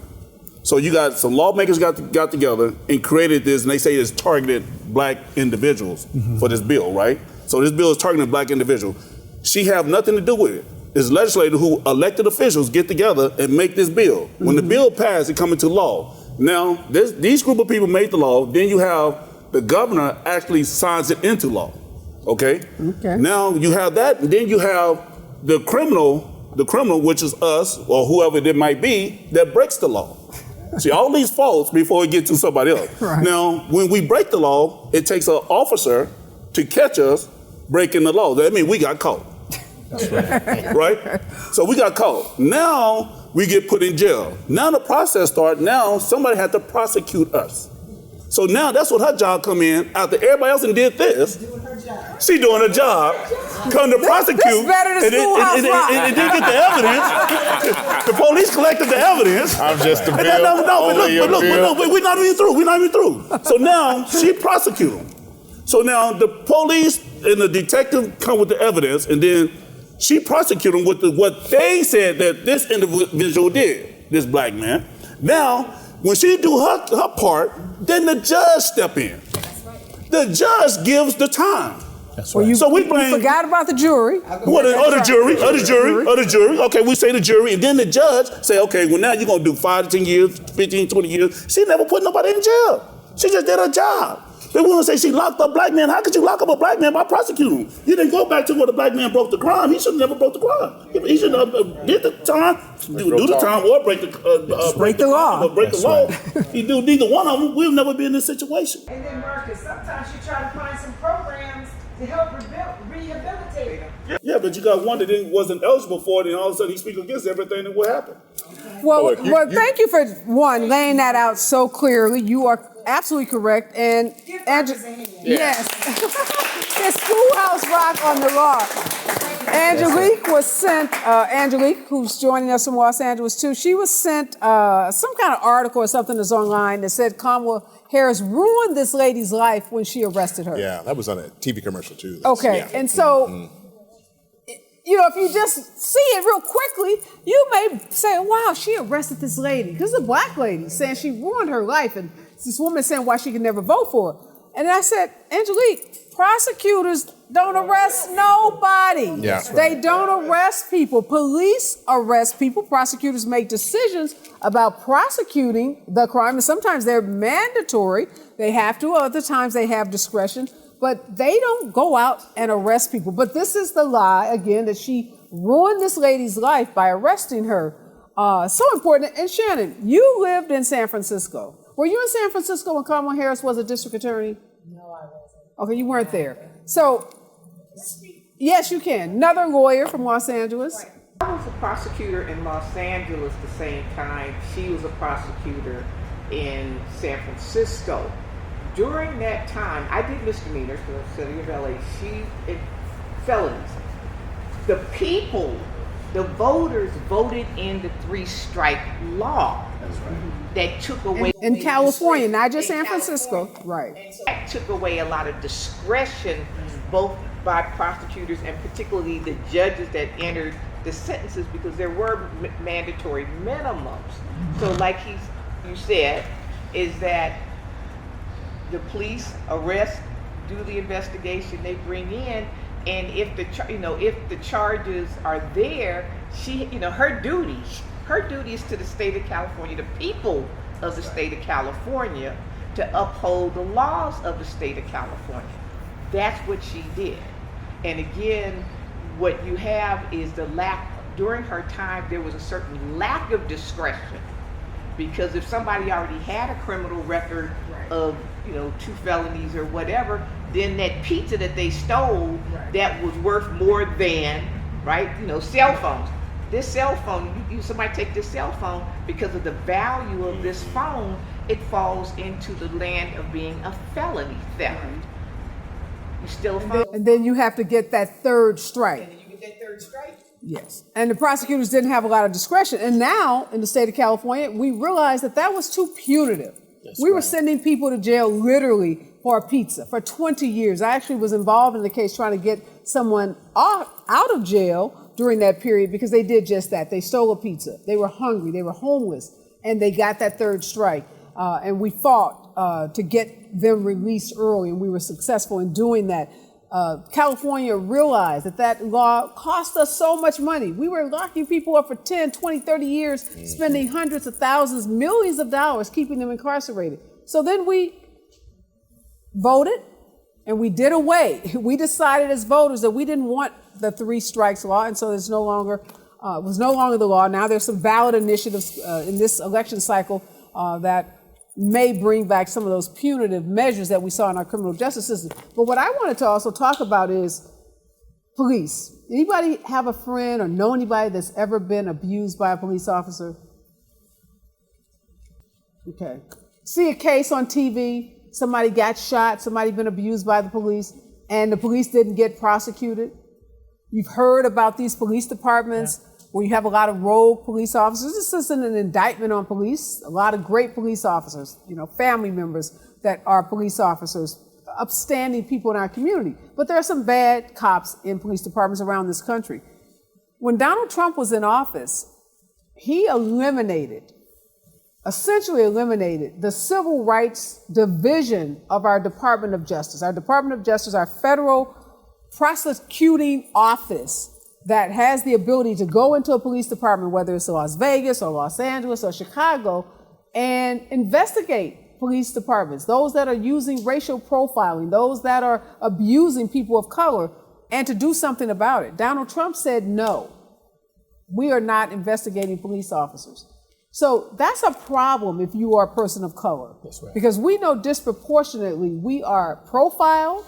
So you got some lawmakers got together and created this, and they say it's targeted black individuals for this bill, right? So this bill is targeting black individuals. She have nothing to do with it. It's legislators who elected officials get together and make this bill. When the bill passed, it come into law. Now, these group of people made the law. Then you have the governor actually signs it into law. Okay? Now you have that, and then you have the criminal, which is us or whoever it might be, that breaks the law. See, all these faults before we get to somebody else. Right. Now, when we break the law, it takes an officer to catch us breaking the law. That means we got caught. That's right. Right? So we got caught. Now we get put in jail. Now the process starts. Now somebody had to prosecute us. So now that's what her job come in. After everybody else did this, she doing her job. Come to prosecute. This better than Schoolhouse Rock. And then get the evidence. The police collected the evidence. I'm just a bill. But we're not even through. We're not even through. So now she prosecute them. So now the police and the detective come with the evidence, and then she prosecute them with what they said that this individual did, this black man. Now, when she do her part, then the judge step in. The judge gives the time. That's right. So we You blame. forgot about the jury. The jury. Okay, we say the jury, and then the judge say, okay, well now you're gonna do 5 to 10 years, 15, 20 years. She never put nobody in jail. She just did her job. They want to say she locked up black men. How could you lock up a black man by prosecuting him? You didn't go back to where the black man broke the crime. He should have never broke the crime. He should have did the time, do the time, or break the law. Or break the law. He do neither one of them. We'll never be in this situation. And then, Marcus, sometimes you try to find some programs to help rehabilitate them. Yeah, but you got one that wasn't eligible for it, and all of a sudden he speaks against everything, and what happened? Well, thank you for laying that out so clearly. You are absolutely correct. And yes, it's Schoolhouse Rock on the law. Angelique was sent. Angelique, who's joining us from Los Angeles too, she was sent some kind of article or something that's online that said Kamala Harris ruined this lady's life when she arrested her. Yeah, that was on a TV commercial too. Okay, Yeah. and so. You know, if you just see it real quickly, you may say, wow, she arrested this lady. This is a black lady saying she ruined her life. And this woman saying why she could never vote for her. And I said, Angelique, prosecutors don't arrest nobody. Yeah. They don't arrest people. Police arrest people. Prosecutors make decisions about prosecuting the crime. And sometimes they're mandatory. They have to. Other times they have discretion. But they don't go out and arrest people. But this is the lie, again, that she ruined this lady's life by arresting her. So important. And Shannon, you lived in San Francisco. Were you in San Francisco when Kamala Harris was a district attorney? No, I wasn't. Okay, you weren't there. So, yes, you can. Another lawyer from Los Angeles. I was a prosecutor in Los Angeles the same time she was a prosecutor in San Francisco. During that time, I did misdemeanors for the city of LA. She did felonies. The people The voters voted in the 3-strike law. That's right. That took away in California, not just San California. Francisco, right? And so that took away a lot of discretion, both by prosecutors and particularly the judges that entered the sentences, because there were mandatory minimums. So, like you said, is that the police arrest, do the investigation, they bring in, and if the charges are there, her duty is to the state of California, the people of the state of California, to uphold the laws of the state of California. That's what she did. And again, what you have is the lack, during her time, there was a certain lack of discretion, because if somebody already had a criminal record of 2 felonies or whatever, then that pizza that they stole that was worth more than, cell phones. This cell phone, somebody take this cell phone, because of the value of this phone, it falls into the land of being a felony theft. You steal a phone. And then you have to get that third strike. And then you get that third strike. Yes. And the prosecutors didn't have a lot of discretion. And now, in the state of California, we realized that was too punitive. We were sending people to jail literally for a pizza for 20 years. I actually was involved in the case trying to get someone out of jail during that period because they did just that. They stole a pizza. They were hungry. They were homeless. And they got that third strike. And we fought to get them released early, and we were successful in doing that. California realized that law cost us so much money. We were locking people up for 10, 20, 30 years, spending hundreds of thousands, millions of dollars, keeping them incarcerated. So then we voted and we did away. We decided as voters that we didn't want the 3 strikes law, and so it's was no longer the law. Now there's some ballot initiatives in this election cycle that may bring back some of those punitive measures that we saw in our criminal justice system. But what I wanted to also talk about is police. Anybody have a friend or know anybody that's ever been abused by a police officer? Okay. See a case on TV, somebody got shot, somebody been abused by the police, and the police didn't get prosecuted. You've heard about these police departments where you have a lot of rogue police officers. This isn't an indictment on police. A lot of great police officers, family members that are police officers, upstanding people in our community. But there are some bad cops in police departments around this country. When Donald Trump was in office, he essentially eliminated the civil rights division of our Department of Justice. Our Department of Justice, our federal prosecuting office, that has the ability to go into a police department, whether it's Las Vegas or Los Angeles or Chicago, and investigate police departments, those that are using racial profiling, those that are abusing people of color, and to do something about it. Donald Trump said, no, we are not investigating police officers. So that's a problem if you are a person of color. That's right. Because we know disproportionately we are profiled,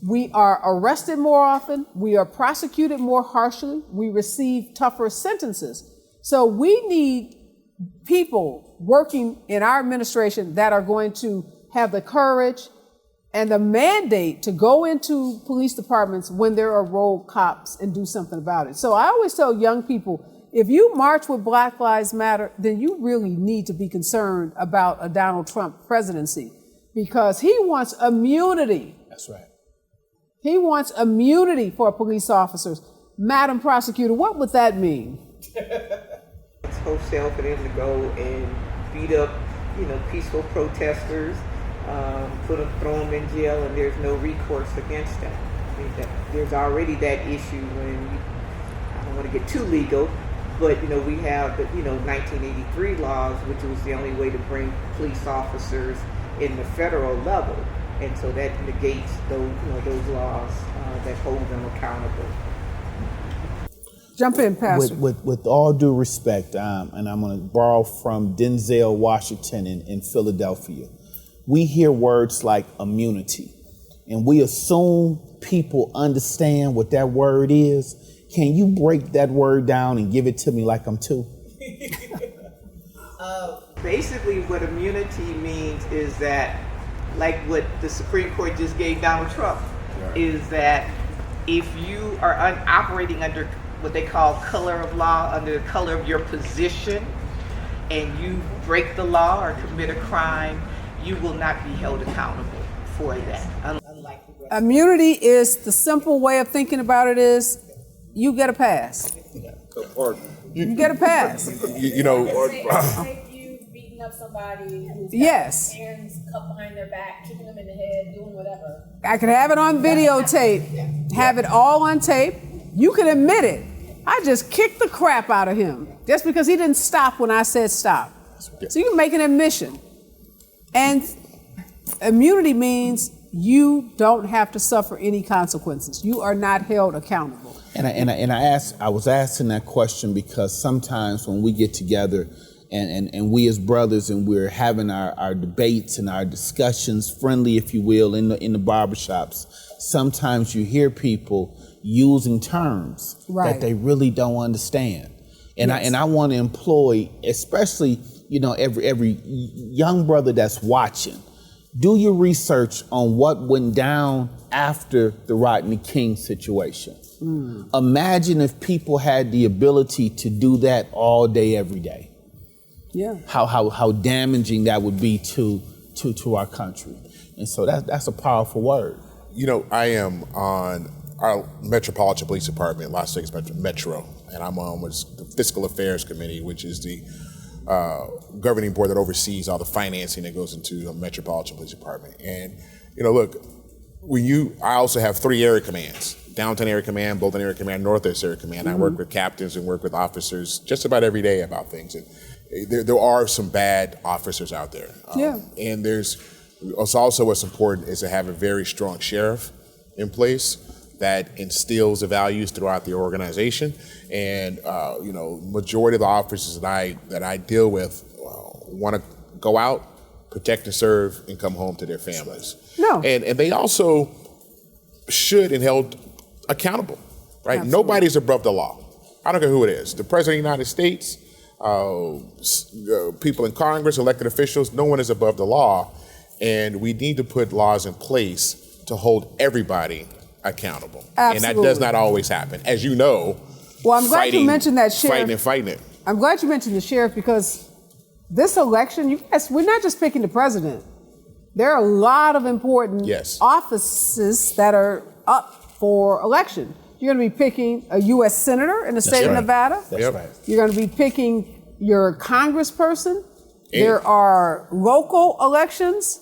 we are arrested more often, we are prosecuted more harshly, we receive tougher sentences. So we need people working in our administration that are going to have the courage and the mandate to go into police departments when there are rogue cops and do something about it. So I always tell young people, if you march with Black Lives Matter, then you really need to be concerned about a Donald Trump presidency, because he wants immunity. That's right. He wants immunity for police officers. Madam Prosecutor, what would that mean? It's wholesale for them to go and beat up, peaceful protesters, throw them in jail, and there's no recourse against that. I mean, there's already that issue when I don't want to get too legal, but we have the 1983 laws, which was the only way to bring police officers in the federal level. And so that negates those laws that hold them accountable. Jump in, Pastor. With all due respect, and I'm going to borrow from Denzel Washington in Philadelphia, we hear words like immunity, and we assume people understand what that word is. Can you break that word down and give it to me like I'm two? Basically, what immunity means is that, like what the Supreme Court just gave Donald Trump, is that if you are operating under what they call color of law, under the color of your position, and you break the law or commit a crime, you will not be held accountable for that. Unlike the rest. Immunity is the simple way of thinking about it is you get a pass. You get a pass. You know, Say you beating up somebody who's got Yes. hands cupped behind their back, kicking them in the head, doing whatever. I could have it on videotape, have it all on tape. You can admit it. I just kicked the crap out of him just because he didn't stop when I said stop. So you can make an admission. And immunity means you don't have to suffer any consequences. You are not held accountable. I was asking that question because sometimes when we get together and we as brothers and we're having our debates and our discussions, friendly if you will, in the barbershops, sometimes you hear people using terms that they really don't understand. And I want to employ, especially, every young brother that's watching, do your research on what went down after the Rodney King situation. Imagine if people had the ability to do that all day, every day. Yeah. How damaging that would be to our country. And so that's a powerful word. I am on our Metropolitan Police Department, Las Vegas Metro, and I'm on the Fiscal Affairs Committee, which is the governing board that oversees all the financing that goes into a Metropolitan Police Department. And, look, I also have 3 area commands: Downtown Area Command, Bolton Area Command, Northwest Area Command. I work with captains and work with officers just about every day about things. And there are some bad officers out there. And also what's important is to have a very strong sheriff in place that instills the values throughout the organization. And majority of the officers that I deal with want to go out, protect and serve, and come home to their families. No. And they also should and held accountable, right? Absolutely. Nobody's above the law. I don't care who it is. The President of the United States, people in Congress, elected officials, no one is above the law. And we need to put laws in place to hold everybody accountable. Absolutely. And that does not always happen. As you know, Well, I'm glad you mentioned that, Sheriff. Fighting it. I'm glad you mentioned the sheriff because this election, we're not just picking the president. There are a lot of important offices that are up for election. You're going to be picking a U.S. senator in the state of Nevada. That's right. You're going to be picking your congressperson. There are local elections.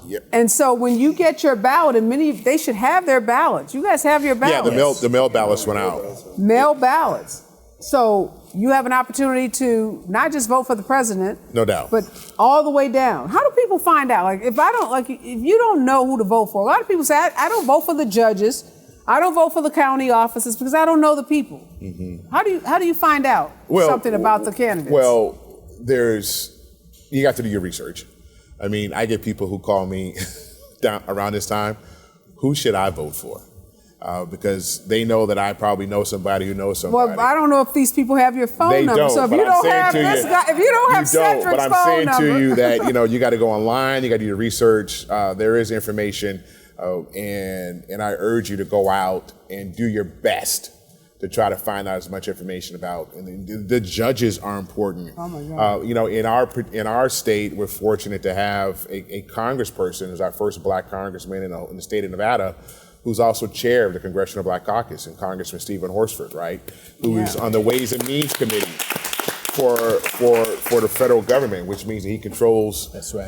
Yep. And so when you get your ballot, and they should have their ballots. You guys have your ballots. Yeah, the mail ballots went out. Mail ballots. So you have an opportunity to not just vote for the president, No doubt. but all the way down. How do people find out? If you don't know who to vote for, a lot of people say, I don't vote for the judges. I don't vote for the county offices because I don't know the people. Mm-hmm. How do you find out something about the candidates? Well, you got to do your research. I mean, I get people who call me down around this time, who should I vote for? Because they know that I probably know somebody who knows somebody. Well, I don't know if these people have your phone number. So if you don't have this guy, if you don't have Cedric's phone number. But I'm saying to you that, you got to go online, you got to do your research. There is information, and I urge you to go out and do your best to try to find out as much information about. And the judges are important. Oh my God. In our state, we're fortunate to have a congressperson who's our first black congressman in the state of Nevada, who's also chair of the Congressional Black Caucus, and Congressman Stephen Horsford, right? Who is on the Ways and Means Committee for the federal government, which means that he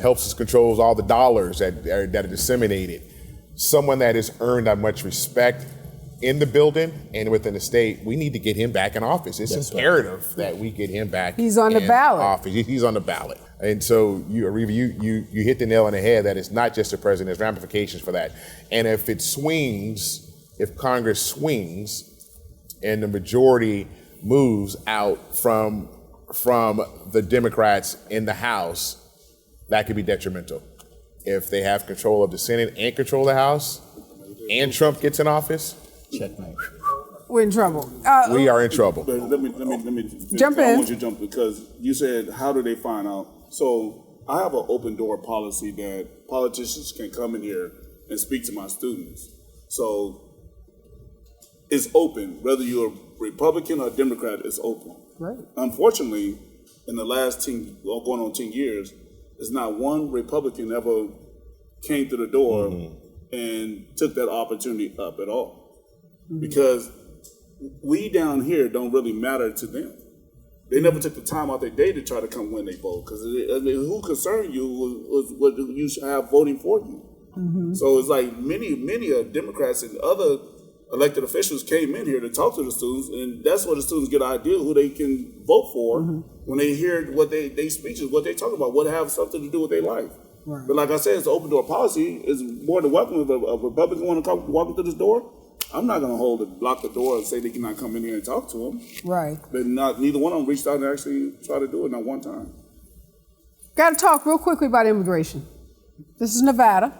helps us controls all the dollars that are disseminated. Someone that has earned that much respect in the building and within the state. We need to get him back in office. It's imperative that we get him back. He's on the ballot. Office. He's on the ballot. And so Areva, you hit the nail on the head that it's not just the president, there's ramifications for that. And if Congress swings and the majority moves out from the Democrats in the House, that could be detrimental. If they have control of the Senate and control of the House, and Trump gets in office, checkmate. We're in trouble. We are in trouble. But let me jump in. I want you to jump because you said, how do they find out? So I have an open door policy that politicians can come in here and speak to my students. So is open. Whether you're a Republican or a Democrat, it's open. Right. Unfortunately, in the last 10, going on 10 years, there's not one Republican ever came through the door and took that opportunity up at all. Because we down here don't really matter to them. They never took the time out their day to try to come when they vote. Because who concerned you was what you should have voting for you. So it's like many Democrats and other elected officials came in here to talk to the students, and that's where the students get an idea who they can vote for when they hear what they speeches, what they talk about, what have something to do with their life. Right. But like I said, it's an open door policy. It's more than welcome. If a Republican want to walk through this door, I'm not going to block the door and say they cannot come in here and talk to them. Right. But neither one of them reached out and actually tried to do it, not one time. Got to talk real quickly about immigration. This is Nevada.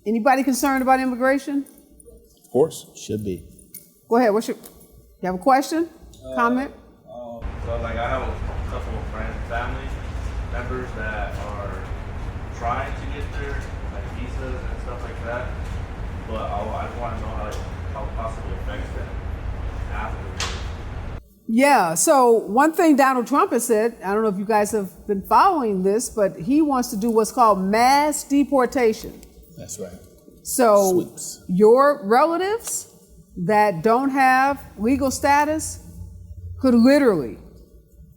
Anybody concerned about immigration? Of course. Should be. Go ahead. You have a question? Comment? So like I have a couple of friends, family members that are trying to get their like visas and stuff like that, but I just want to know how it possibly affects them afterwards. Yeah, so one thing Donald Trump has said, I don't know if you guys have been following this, but he wants to do what's called mass deportation. That's right. So Sweeps. your relatives that don't have legal status could literally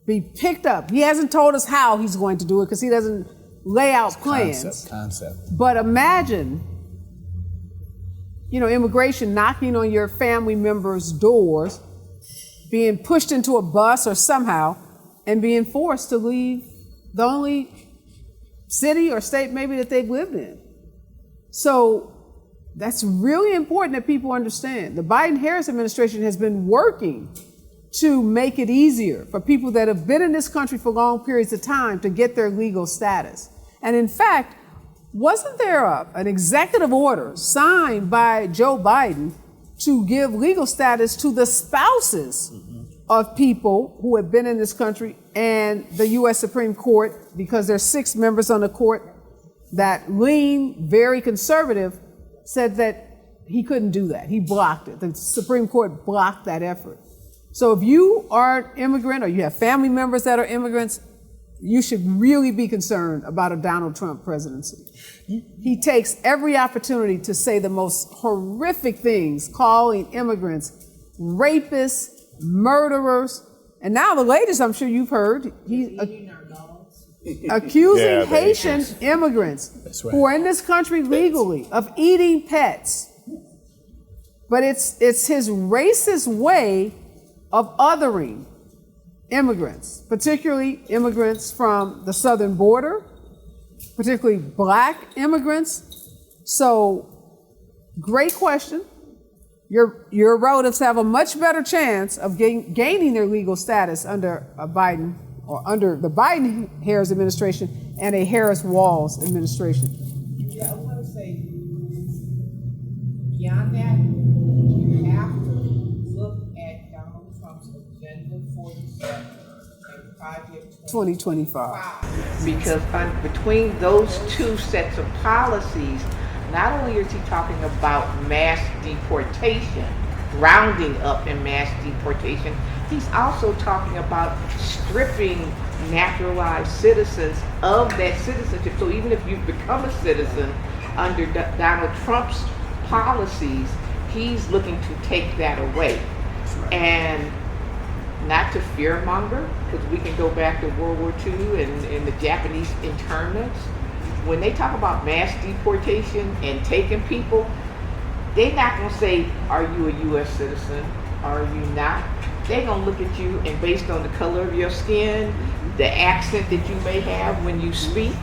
be picked up. He hasn't told us how he's going to do it because he doesn't lay out plans. Concept. But imagine, immigration knocking on your family members' doors, being pushed into a bus or somehow, and being forced to leave the only city or state maybe that they've lived in. So that's really important that people understand. The Biden-Harris administration has been working to make it easier for people that have been in this country for long periods of time to get their legal status. And in fact, wasn't there an executive order signed by Joe Biden to give legal status to the spouses of people who have been in this country, and the U.S. Supreme Court, because there's 6 members on the court that lean very conservative, said that he couldn't do that. He blocked it. The Supreme Court blocked that effort. So if you are an immigrant or you have family members that are immigrants, you should really be concerned about a Donald Trump presidency. He takes every opportunity to say the most horrific things, calling immigrants rapists, murderers, and now the latest, I'm sure you've heard, he's accusing Haitian immigrants who are in this country legally of eating pets. But it's his racist way of othering immigrants, particularly immigrants from the southern border, particularly black immigrants. So, great question. Your relatives have a much better chance of gaining their legal status under a Biden or under the Biden-Harris administration and a Harris-Walz administration. Yeah, I want to say, beyond that, you have to look at Donald Trump's Agenda 47 and Project 2025. Because between those two sets of policies, not only is he talking about mass deportation, rounding up in mass deportation, he's also talking about stripping naturalized citizens of that citizenship. So even if you've become a citizen under Donald Trump's policies, he's looking to take that away. And not to fearmonger, because we can go back to World War II and the Japanese internments. When they talk about mass deportation and taking people, they're not going to say, are you a U.S. citizen? Are you not? They're going to look at you, and based on the color of your skin, the accent that you may have when you speak,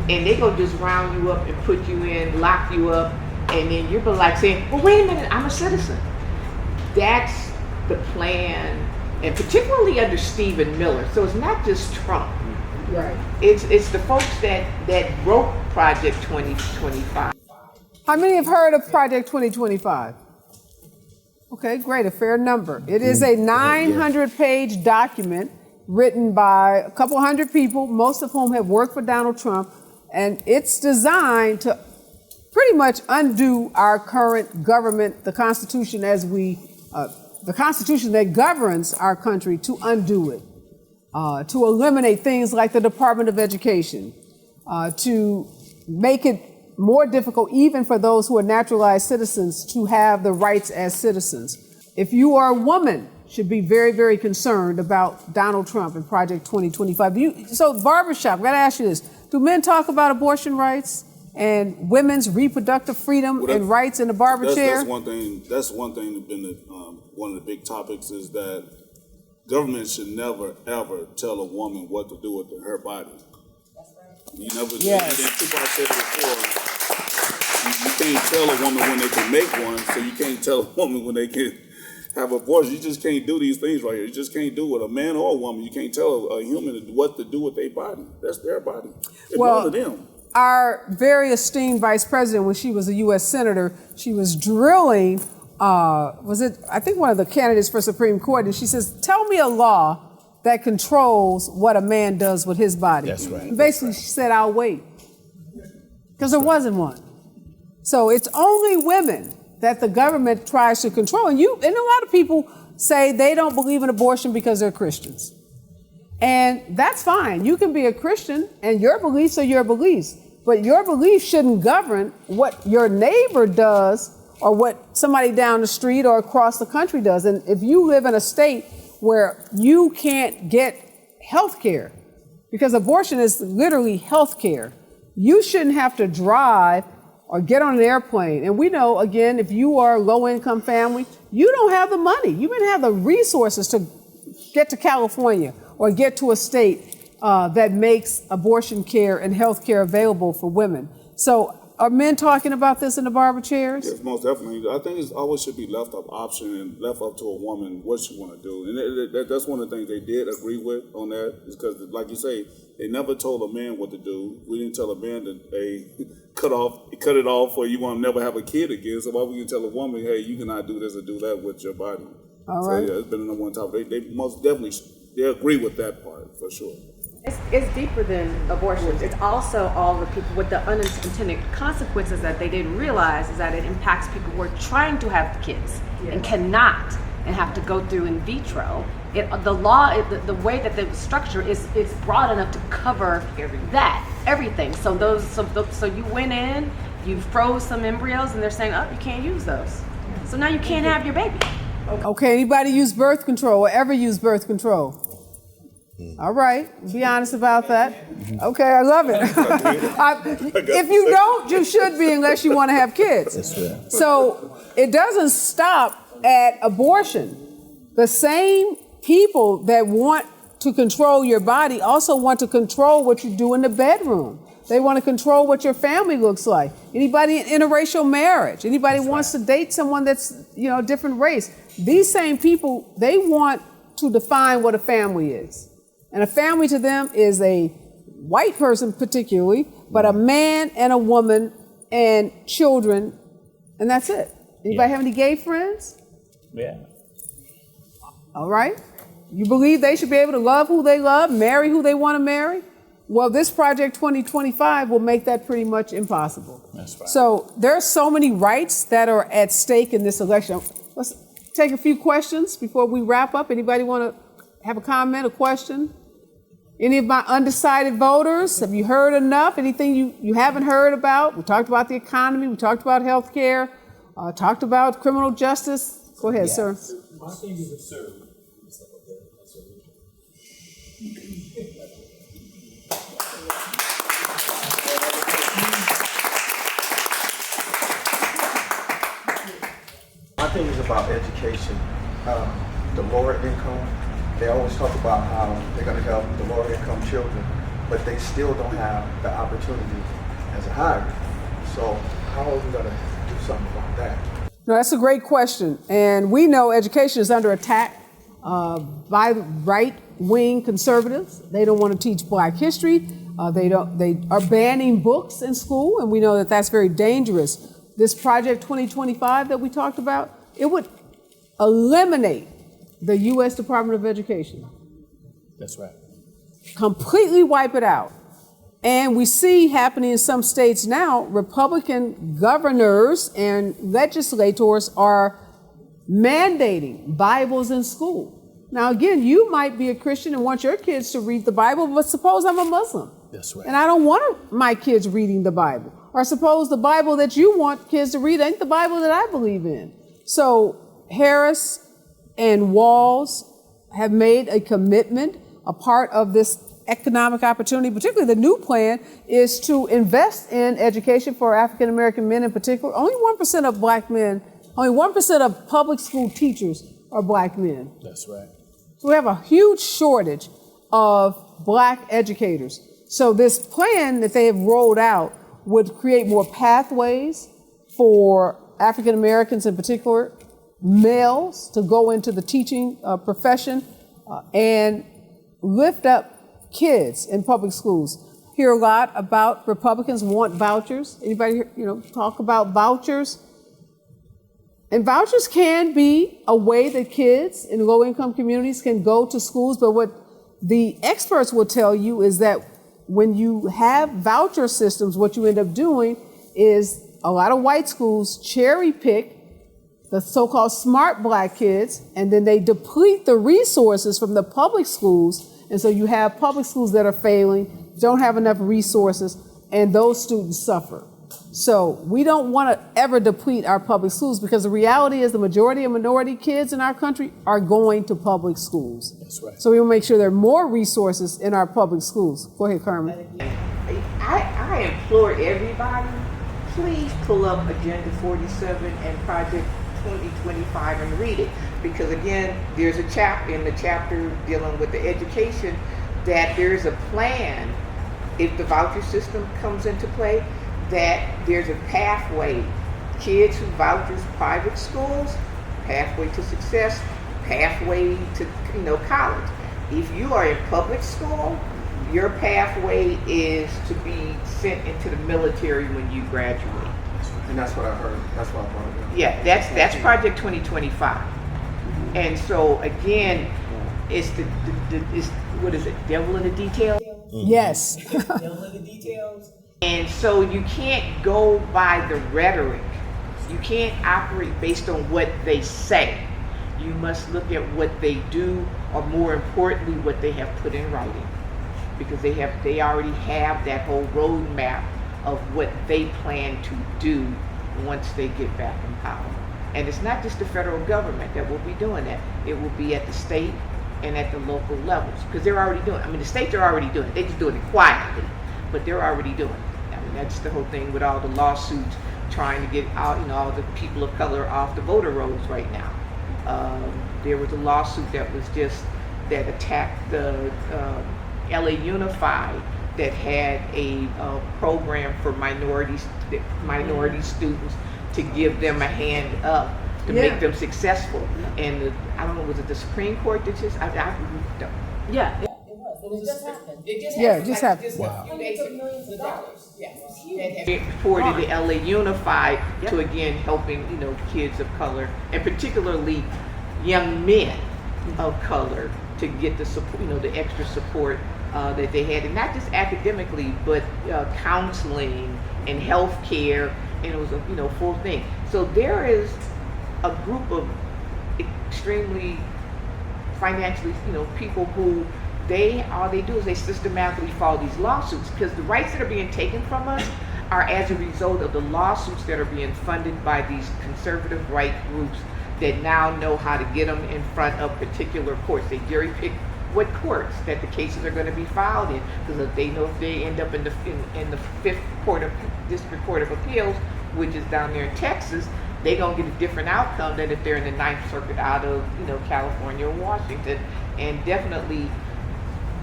and they're going to just round you up and put you in, lock you up, and then you're like saying, well, wait a minute, I'm a citizen. That's the plan, and particularly under Stephen Miller. So it's not just Trump. Right. It's the folks that wrote Project 2025. How many have heard of Project 2025? Okay, great, a fair number. It is a 900-page document written by a couple hundred people, most of whom have worked for Donald Trump, and it's designed to pretty much undo our current government, the Constitution the Constitution that governs our country, to undo it, to eliminate things like the Department of Education, to make it more difficult even for those who are naturalized citizens to have the rights as citizens. If you are a woman, should be very, very concerned about Donald Trump and Project 2025. So barbershop, I gotta ask you this. Do men talk about abortion rights and women's reproductive freedom and rights in the barber chair? That's one thing that's been one of the big topics, is that government should never, ever tell a woman what to do with her body. You never, yes. People have said it before, you can't tell a woman when they can make one, so you can't tell a woman when they can have abortion. You just can't do these things right here. You just can't do it. A man or a woman, you can't tell a human what to do with their body. That's their body. It's one of them. Our very esteemed vice president, when she was a U.S. senator, she was drilling, I think one of the candidates for Supreme Court, and she says, tell me a law that controls what a man does with his body. That's right. And basically, she said, I'll wait. Because there wasn't one. So it's only women that the government tries to control. And a lot of people say they don't believe in abortion because they're Christians. And that's fine. You can be a Christian and your beliefs are your beliefs. But your beliefs shouldn't govern what your neighbor does or what somebody down the street or across the country does. And if you live in a state where you can't get health care, because abortion is literally health care, you shouldn't have to drive or get on an airplane. And we know, again, if you are a low-income family, you don't have the money. You don't have the resources to get to California or get to a state that makes abortion care and health care available for women. So are men talking about this in the barber chairs? Yes, most definitely. I think it always should be left up option and left up to a woman what she want to do. And that's one of the things they did agree with on that, is because, like you say, they never told a man what to do. We didn't tell a man that they cut it off, or you want to never have a kid again. So why would you tell a woman, hey, you cannot do this or do that with your body? All right. So yeah, it's been the one topic. They most definitely they agree with that part for sure. It's deeper than abortion. It's also all the people with the unintended consequences that they didn't realize, is that it impacts people who are trying to have kids and cannot, and have to go through in vitro. The law, the way that the structure is broad enough to cover everything. So you went in, you froze some embryos, and they're saying, oh, you can't use those. So now you can't have your baby. Okay, anybody use birth control or ever use birth control? All right, be honest about that. Okay, I love it. If you don't, you should be, unless you want to have kids. That's right. So it doesn't stop at abortion. The same people that want to control your body also want to control what you do in the bedroom. They want to control what your family looks like. Anybody in interracial marriage, anybody wants to date someone that's, a different race. These same people, they want to define what a family is. And a family to them is a white person particularly, but a man and a woman and children, and that's it. Anybody have any gay friends? Yeah. All right. You believe they should be able to love who they love, marry who they want to marry? Well, this Project 2025 will make that pretty much impossible. That's right. So there are so many rights that are at stake in this election. Let's take a few questions before we wrap up. Anybody want to have a comment, a question? Any of my undecided voters, have you heard enough? Anything you haven't heard about? We talked about the economy. We talked about health care. Talked about criminal justice. Go ahead, sir. My thing is absurd. My thing is about education. The lower income, they always talk about how they're going to help the lower income children, but they still don't have the opportunity as a higher. So how are we going to do something about that? No, that's a great question. And we know education is under attack by right-wing conservatives. They don't want to teach Black history. They are banning books in school, and we know that that's very dangerous. This Project 2025 that we talked about, it would eliminate the U.S. Department of Education. That's right. Completely wipe it out. And we see happening in some states now, Republican governors and legislators are mandating Bibles in school. Now, again, you might be a Christian and want your kids to read the Bible, but suppose I'm a Muslim. That's right. And I don't want my kids reading the Bible. Or suppose the Bible that you want kids to read ain't the Bible that I believe in. So Harris and Walz have made a commitment. A part of this economic opportunity, particularly the new plan, is to invest in education for African American men in particular. Only 1% of black men, only 1% of public school teachers are black men. That's right. So we have a huge shortage of black educators. So this plan that they have rolled out would create more pathways for African Americans in particular, males, to go into the teaching profession and lift up kids in public schools. Hear a lot about Republicans want vouchers. Anybody, talk about vouchers? And vouchers can be a way that kids in low-income communities can go to schools, but what the experts will tell you is that when you have voucher systems, what you end up doing is a lot of white schools cherry pick the so-called smart black kids, and then they deplete the resources from the public schools. And so you have public schools that are failing, don't have enough resources, and those students suffer. So we don't want to ever deplete our public schools, because the reality is the majority of minority kids in our country are going to public schools. That's right. So we will make sure there are more resources in our public schools. Go ahead, Carmen. I implore everybody, please pull up Agenda 47 and Project 2025 and read it, because again, there's a chapter in the chapter dealing with the education that there's a plan, if the voucher system comes into play, that there's a pathway. Kids who vouchers private schools, pathway to success, pathway to college. If you are in public school, your pathway is to be sent into the military when you graduate. And that's what I heard. That's what I brought it up. Yeah, that's Project 2025. And so again, it's what is it? Devil in the details. Yes. Devil in the details. And so you can't go by the rhetoric. You can't operate based on what they say. You must look at what they do, or more importantly, what they have put in writing, because they already have that whole roadmap of what they plan to do once they get back in power. And it's not just the federal government that will be doing that. It will be at the state and at the local levels, because they're already doing it. I mean, the states are already doing it. They're just doing it quietly, but they're already doing it. I mean, that's the whole thing with all the lawsuits trying to get out, all the people of color off the voter rolls right now. There was a lawsuit that attacked the LA Unified, that had a program for minority students to give them a hand up to make them successful. And I don't know, was it the Supreme Court that just? Yeah. It just happened. It just happened. Wow. Millions of dollars. It reported the LA Unified to again helping kids of color, and particularly young men of color, to get the support, the extra support that they had, and not just academically, but counseling and health care, and it was a full thing. So there is a group of extremely financially, people who all they do is they systematically follow these lawsuits, because the rights that are being taken from us are as a result of the lawsuits that are being funded by these conservative right groups that now know how to get them in front of particular courts. They jury pick what courts that the cases are going to be filed in, because if they know if they end up in the Fifth District Court of Appeals, which is down there in Texas, they're going to get a different outcome than if they're in the Ninth Circuit out of California or Washington. And definitely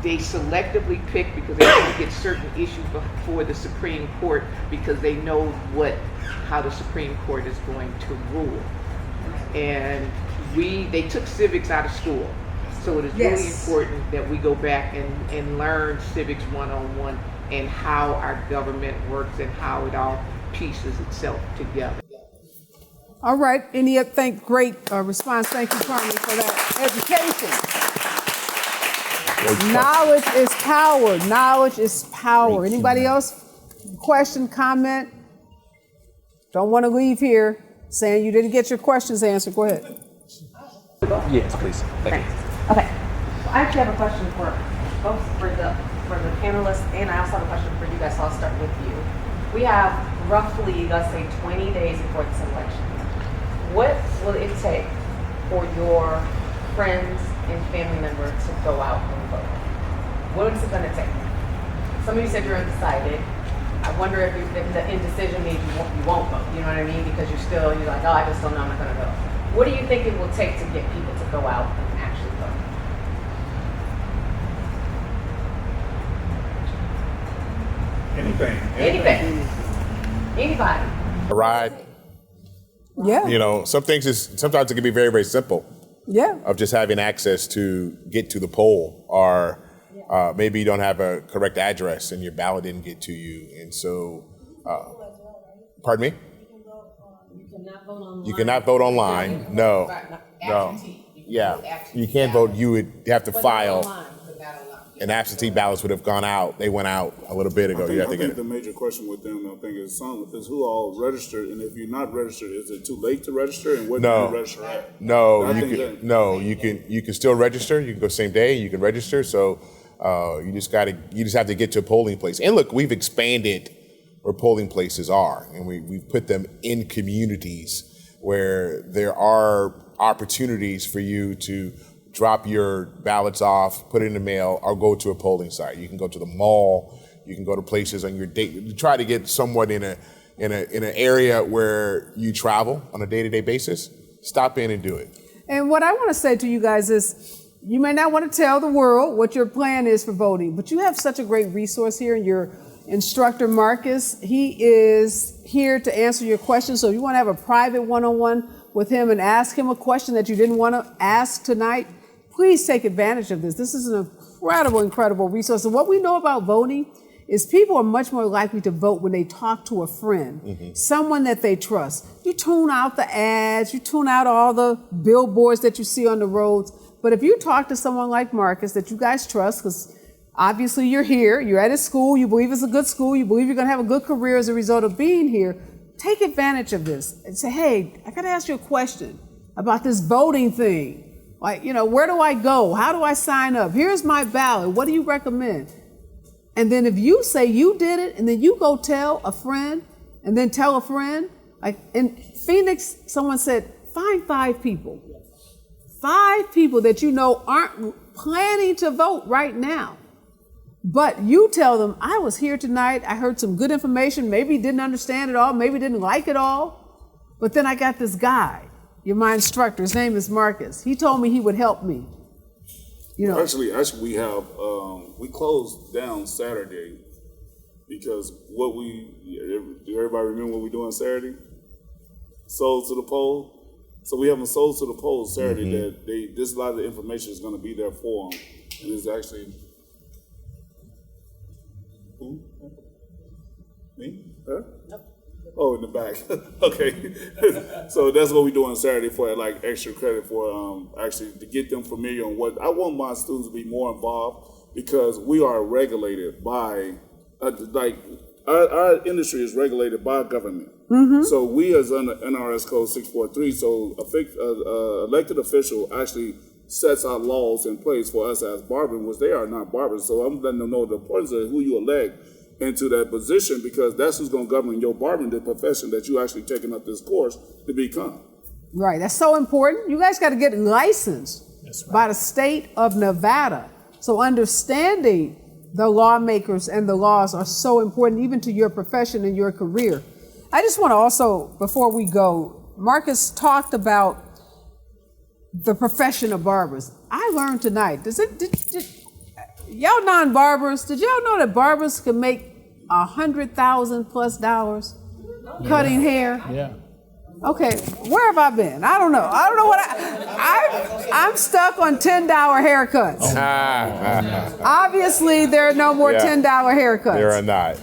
they selectively pick, because they want to get certain issues before the Supreme Court, because they know how the Supreme Court is going to rule. And they took civics out of school. So it is really important that we go back and learn civics 101 and how our government works and how it all pieces itself together. All right. Great response. Thank you, Carmen, for that education. Knowledge is power. Knowledge is power. Anybody else? Question, comment? Don't want to leave here saying you didn't get your questions answered. Go ahead. Yes, please. Thank you. Okay. Well, I actually have a question for both for the panelists, and I also have a question for you guys. So I'll start with you. We have roughly, let's say, 20 days before this election. What will it take for your friends and family members to go out and vote? What is it going to take? Some of you said you're undecided. I wonder if the indecision means you won't vote. You know what I mean? Because you're like, oh, I just don't know, I'm not going to go. What do you think it will take to get people to go out and actually vote? Anything. Anybody. A ride. Yeah. You know, sometimes it can be very, very simple. Yeah. Of just having access to get to the poll, or maybe you don't have a correct address and your ballot didn't get to you, and so. Pardon me? You cannot vote online. No. Yeah. You can't vote. You would have to file. And absentee ballots would have gone out. They went out a little bit ago. I think the major question with them, I think, is who all registered, and if you're not registered, is it too late to register? And what do you register at? You can still register. You can go same day. You can register. So you just have to get to a polling place. And look, we've expanded where polling places are, and we've put them in communities where there are opportunities for you to drop your ballots off, put it in the mail, or go to a polling site. You can go to the mall. You can go to places on your date. You try to get somewhat in an area where you travel on a day-to-day basis. Stop in and do it. And what I want to say to you guys is, you may not want to tell the world what your plan is for voting, but you have such a great resource here, and your instructor, Marcus, he is here to answer your questions. So if you want to have a private one-on-one with him and ask him a question that you didn't want to ask tonight, please take advantage of this. This is an incredible resource. And what we know about voting is people are much more likely to vote when they talk to a friend, someone that they trust. You tune out the ads, you tune out all the billboards that you see on the roads. But if you talk to someone like Marcus that you guys trust, because obviously you're here, you're at his school, you believe it's a good school, you believe you're going to have a good career as a result of being here, take advantage of this and say, hey, I got to ask you a question about this voting thing. Like, where do I go? How do I sign up? Here's my ballot. What do you recommend? And then if you say you did it, and then you go tell a friend, and then tell a friend, like in Phoenix, someone said, find 5 people. 5 people that you know aren't planning to vote right now. But you tell them, I was here tonight, I heard some good information, maybe didn't understand it all, maybe didn't like it all, but then I got this guy. You're my instructor. His name is Marcus. He told me he would help me. Actually, we have we closed down Saturday because do everybody remember what we do on Saturday? Souls to the poll. So we have a Souls to the poll Saturday that this a lot of the information is going to be there for them, and it's actually who? Me? Her? Nope. Oh, in the back. Okay. So that's what we do on Saturday for like extra credit for actually to get them familiar on what I want my students to be more involved, because we are regulated by our industry is regulated by government. So we as under NRS code 643, so elected official actually sets our laws in place for us as barbers, which they are not barbers. So I'm letting them know the importance of who you elect into that position, because that's who's going to govern your barbering, the profession that you actually taking up this course to become. Right, that's so important. You guys got to get licensed by the state of Nevada. So understanding the lawmakers and the laws are so important, even to your profession and your career. I just want to also, before we go, Marcus talked about the profession of barbers. I learned tonight, y'all non-barbers, did y'all know that barbers can make $100,000+ cutting hair? Yeah. Okay, where have I been? I don't know. I don't know what I'm stuck on $10 haircuts. Obviously, there are no more $10 haircuts. There are not.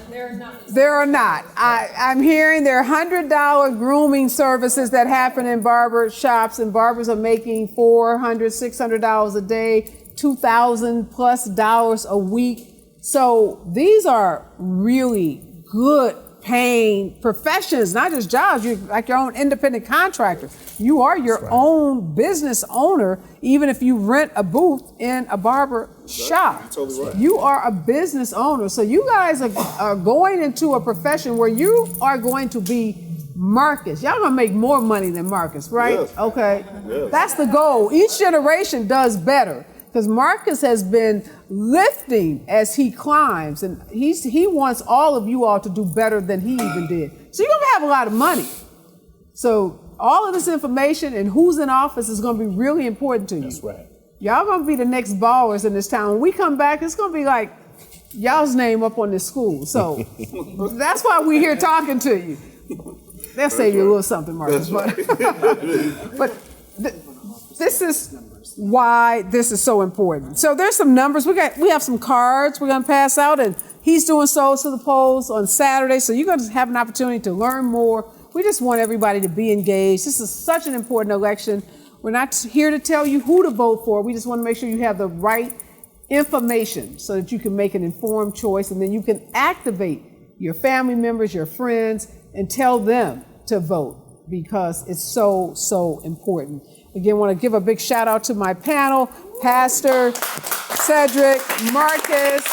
There are not. I'm hearing there are $100 grooming services that happen in barber shops, and barbers are making $400, $600 a day. $2,000+ a week. So these are really good paying professions, not just jobs. You're like your own independent contractor. You are your own business owner, even if you rent a booth in a barber shop. Totally right. You are a business owner. So you guys are going into a profession where you are going to be Marcus. Y'all gonna make more money than Marcus, right? Yes. Okay. Yes. That's the goal. Each generation does better. Because Marcus has been lifting as he climbs, and he wants all of you all to do better than he even did. So you're gonna have a lot of money. So all of this information and who's in office is gonna be really important to you. That's right. Y'all gonna be the next ballers in this town. When we come back, it's gonna be like y'all's name up on this school. So that's why we're here talking to you. They'll save you a little something, Marcus. But this is why this is so important. So there's some numbers. We have some cards we're gonna pass out, and he's doing Souls to the Polls on Saturday. So you're gonna have an opportunity to learn more. We just want everybody to be engaged. This is such an important election. We're not here to tell you who to vote for. We just want to make sure you have the right information so that you can make an informed choice, and then you can activate your family members, your friends, and tell them to vote, because it's so, so important. Again, I want to give a big shout out to my panel, Pastor, Cedric, Marcus,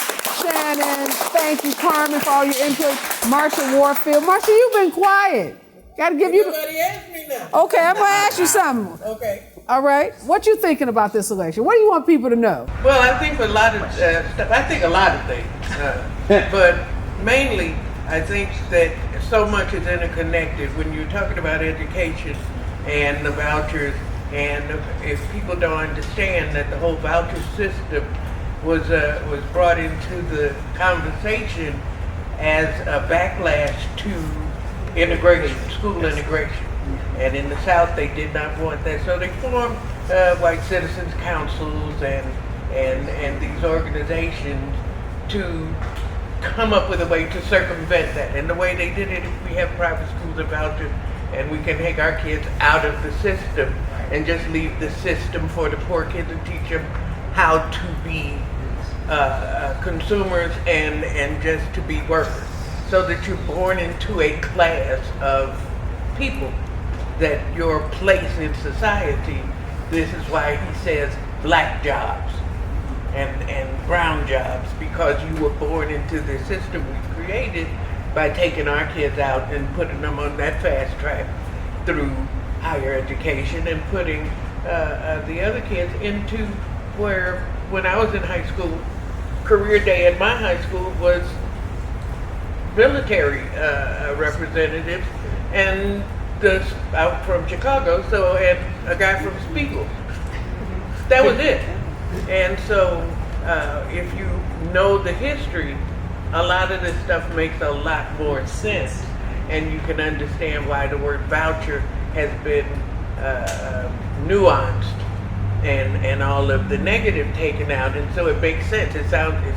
Shannon. Thank you, Carmen, for all your input. Marsha, Warfield. Marsha, you've been quiet. Got to give you. Nobody asked me now. Okay, I'm going to ask you something. Okay. All right. What you thinking about this election? What do you want people to know? Well, I think a lot of stuff. I think a lot of things, but mainly, I think that so much is interconnected when you're talking about education and the vouchers. And if people don't understand that the whole voucher system was brought into the conversation as a backlash to integration, school integration. And in the South, they did not want that. So they formed white citizens councils and these organizations to come up with a way to circumvent that. And the way they did it, we have private schools and vouchers, and we can take our kids out of the system and just leave the system for the poor kids and teach them how to be consumers and just to be workers. So that you're born into a class of people, that your place in society, this is why he says black jobs and brown jobs, because you were born into the system we created by taking our kids out and putting them on that fast track through higher education and putting the other kids into where, when I was in high school, career day at my high school was military representatives and out from Chicago, so, and a guy from Spiegel. That was it. And so if you know the history, a lot of this stuff makes a lot more sense, and you can understand why the word voucher has been nuanced and all of the negative taken out, and so it makes sense. It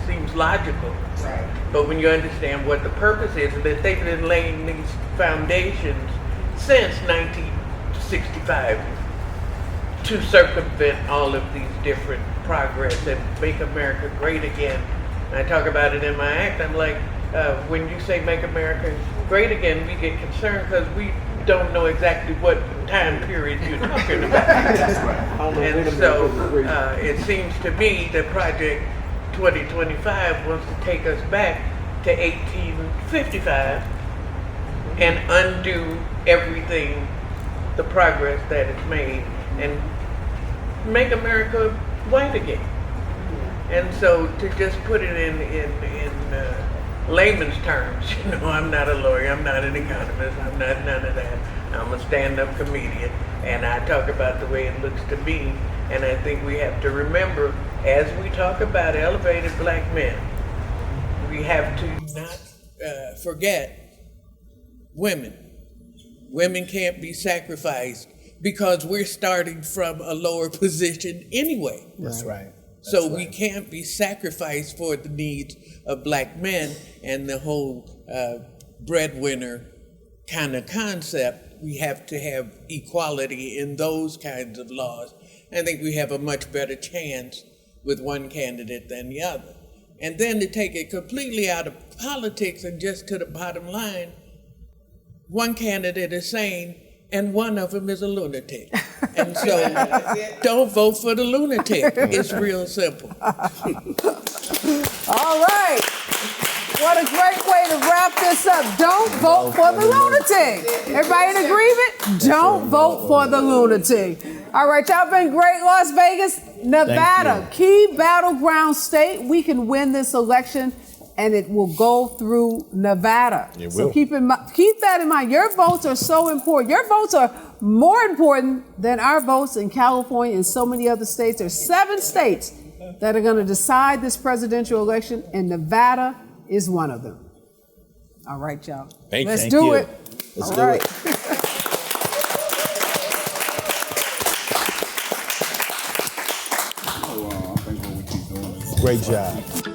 seems logical. Right. But when you understand what the purpose is, and that they've been laying these foundations since 1965 to circumvent all of these different progress and make America great again. And I talk about it in my act. I'm like, when you say make America great again, we get concerned because we don't know exactly what time period you're talking about. And so it seems to me that Project 2025 wants to take us back to 1855 and undo everything, the progress that it's made, and make America white again. And so to just put it in layman's terms, you know, I'm not a lawyer, I'm not an economist, I'm not none of that. I'm a stand-up comedian, and I talk about the way it looks to me. And I think we have to remember, as we talk about elevated black men, we have to not forget women. Women can't be sacrificed because we're starting from a lower position anyway. That's right. So we can't be sacrificed for the needs of black men and the whole breadwinner kind of concept. We have to have equality in those kinds of laws. I think we have a much better chance with one candidate than the other. And then to take it completely out of politics and just to the bottom line, one candidate is sane and one of them is a lunatic. And so don't vote for the lunatic. It's real simple. All right. What a great way to wrap this up. Don't vote for the lunatic. Everybody in agreement? Don't vote for the lunatic. All right, y'all been great, Las Vegas. Nevada, key battleground state. We can win this election, and it will go through Nevada. It So will. keep that in mind. Your votes are so important. Your votes are more important than our votes in California and so many other states. There's 7 states that are going to decide this presidential election, and Nevada is one of them. All right, y'all. Thank you. Let's Thank do you. it. Let's All do right. it. I think what we keep doing is Great job.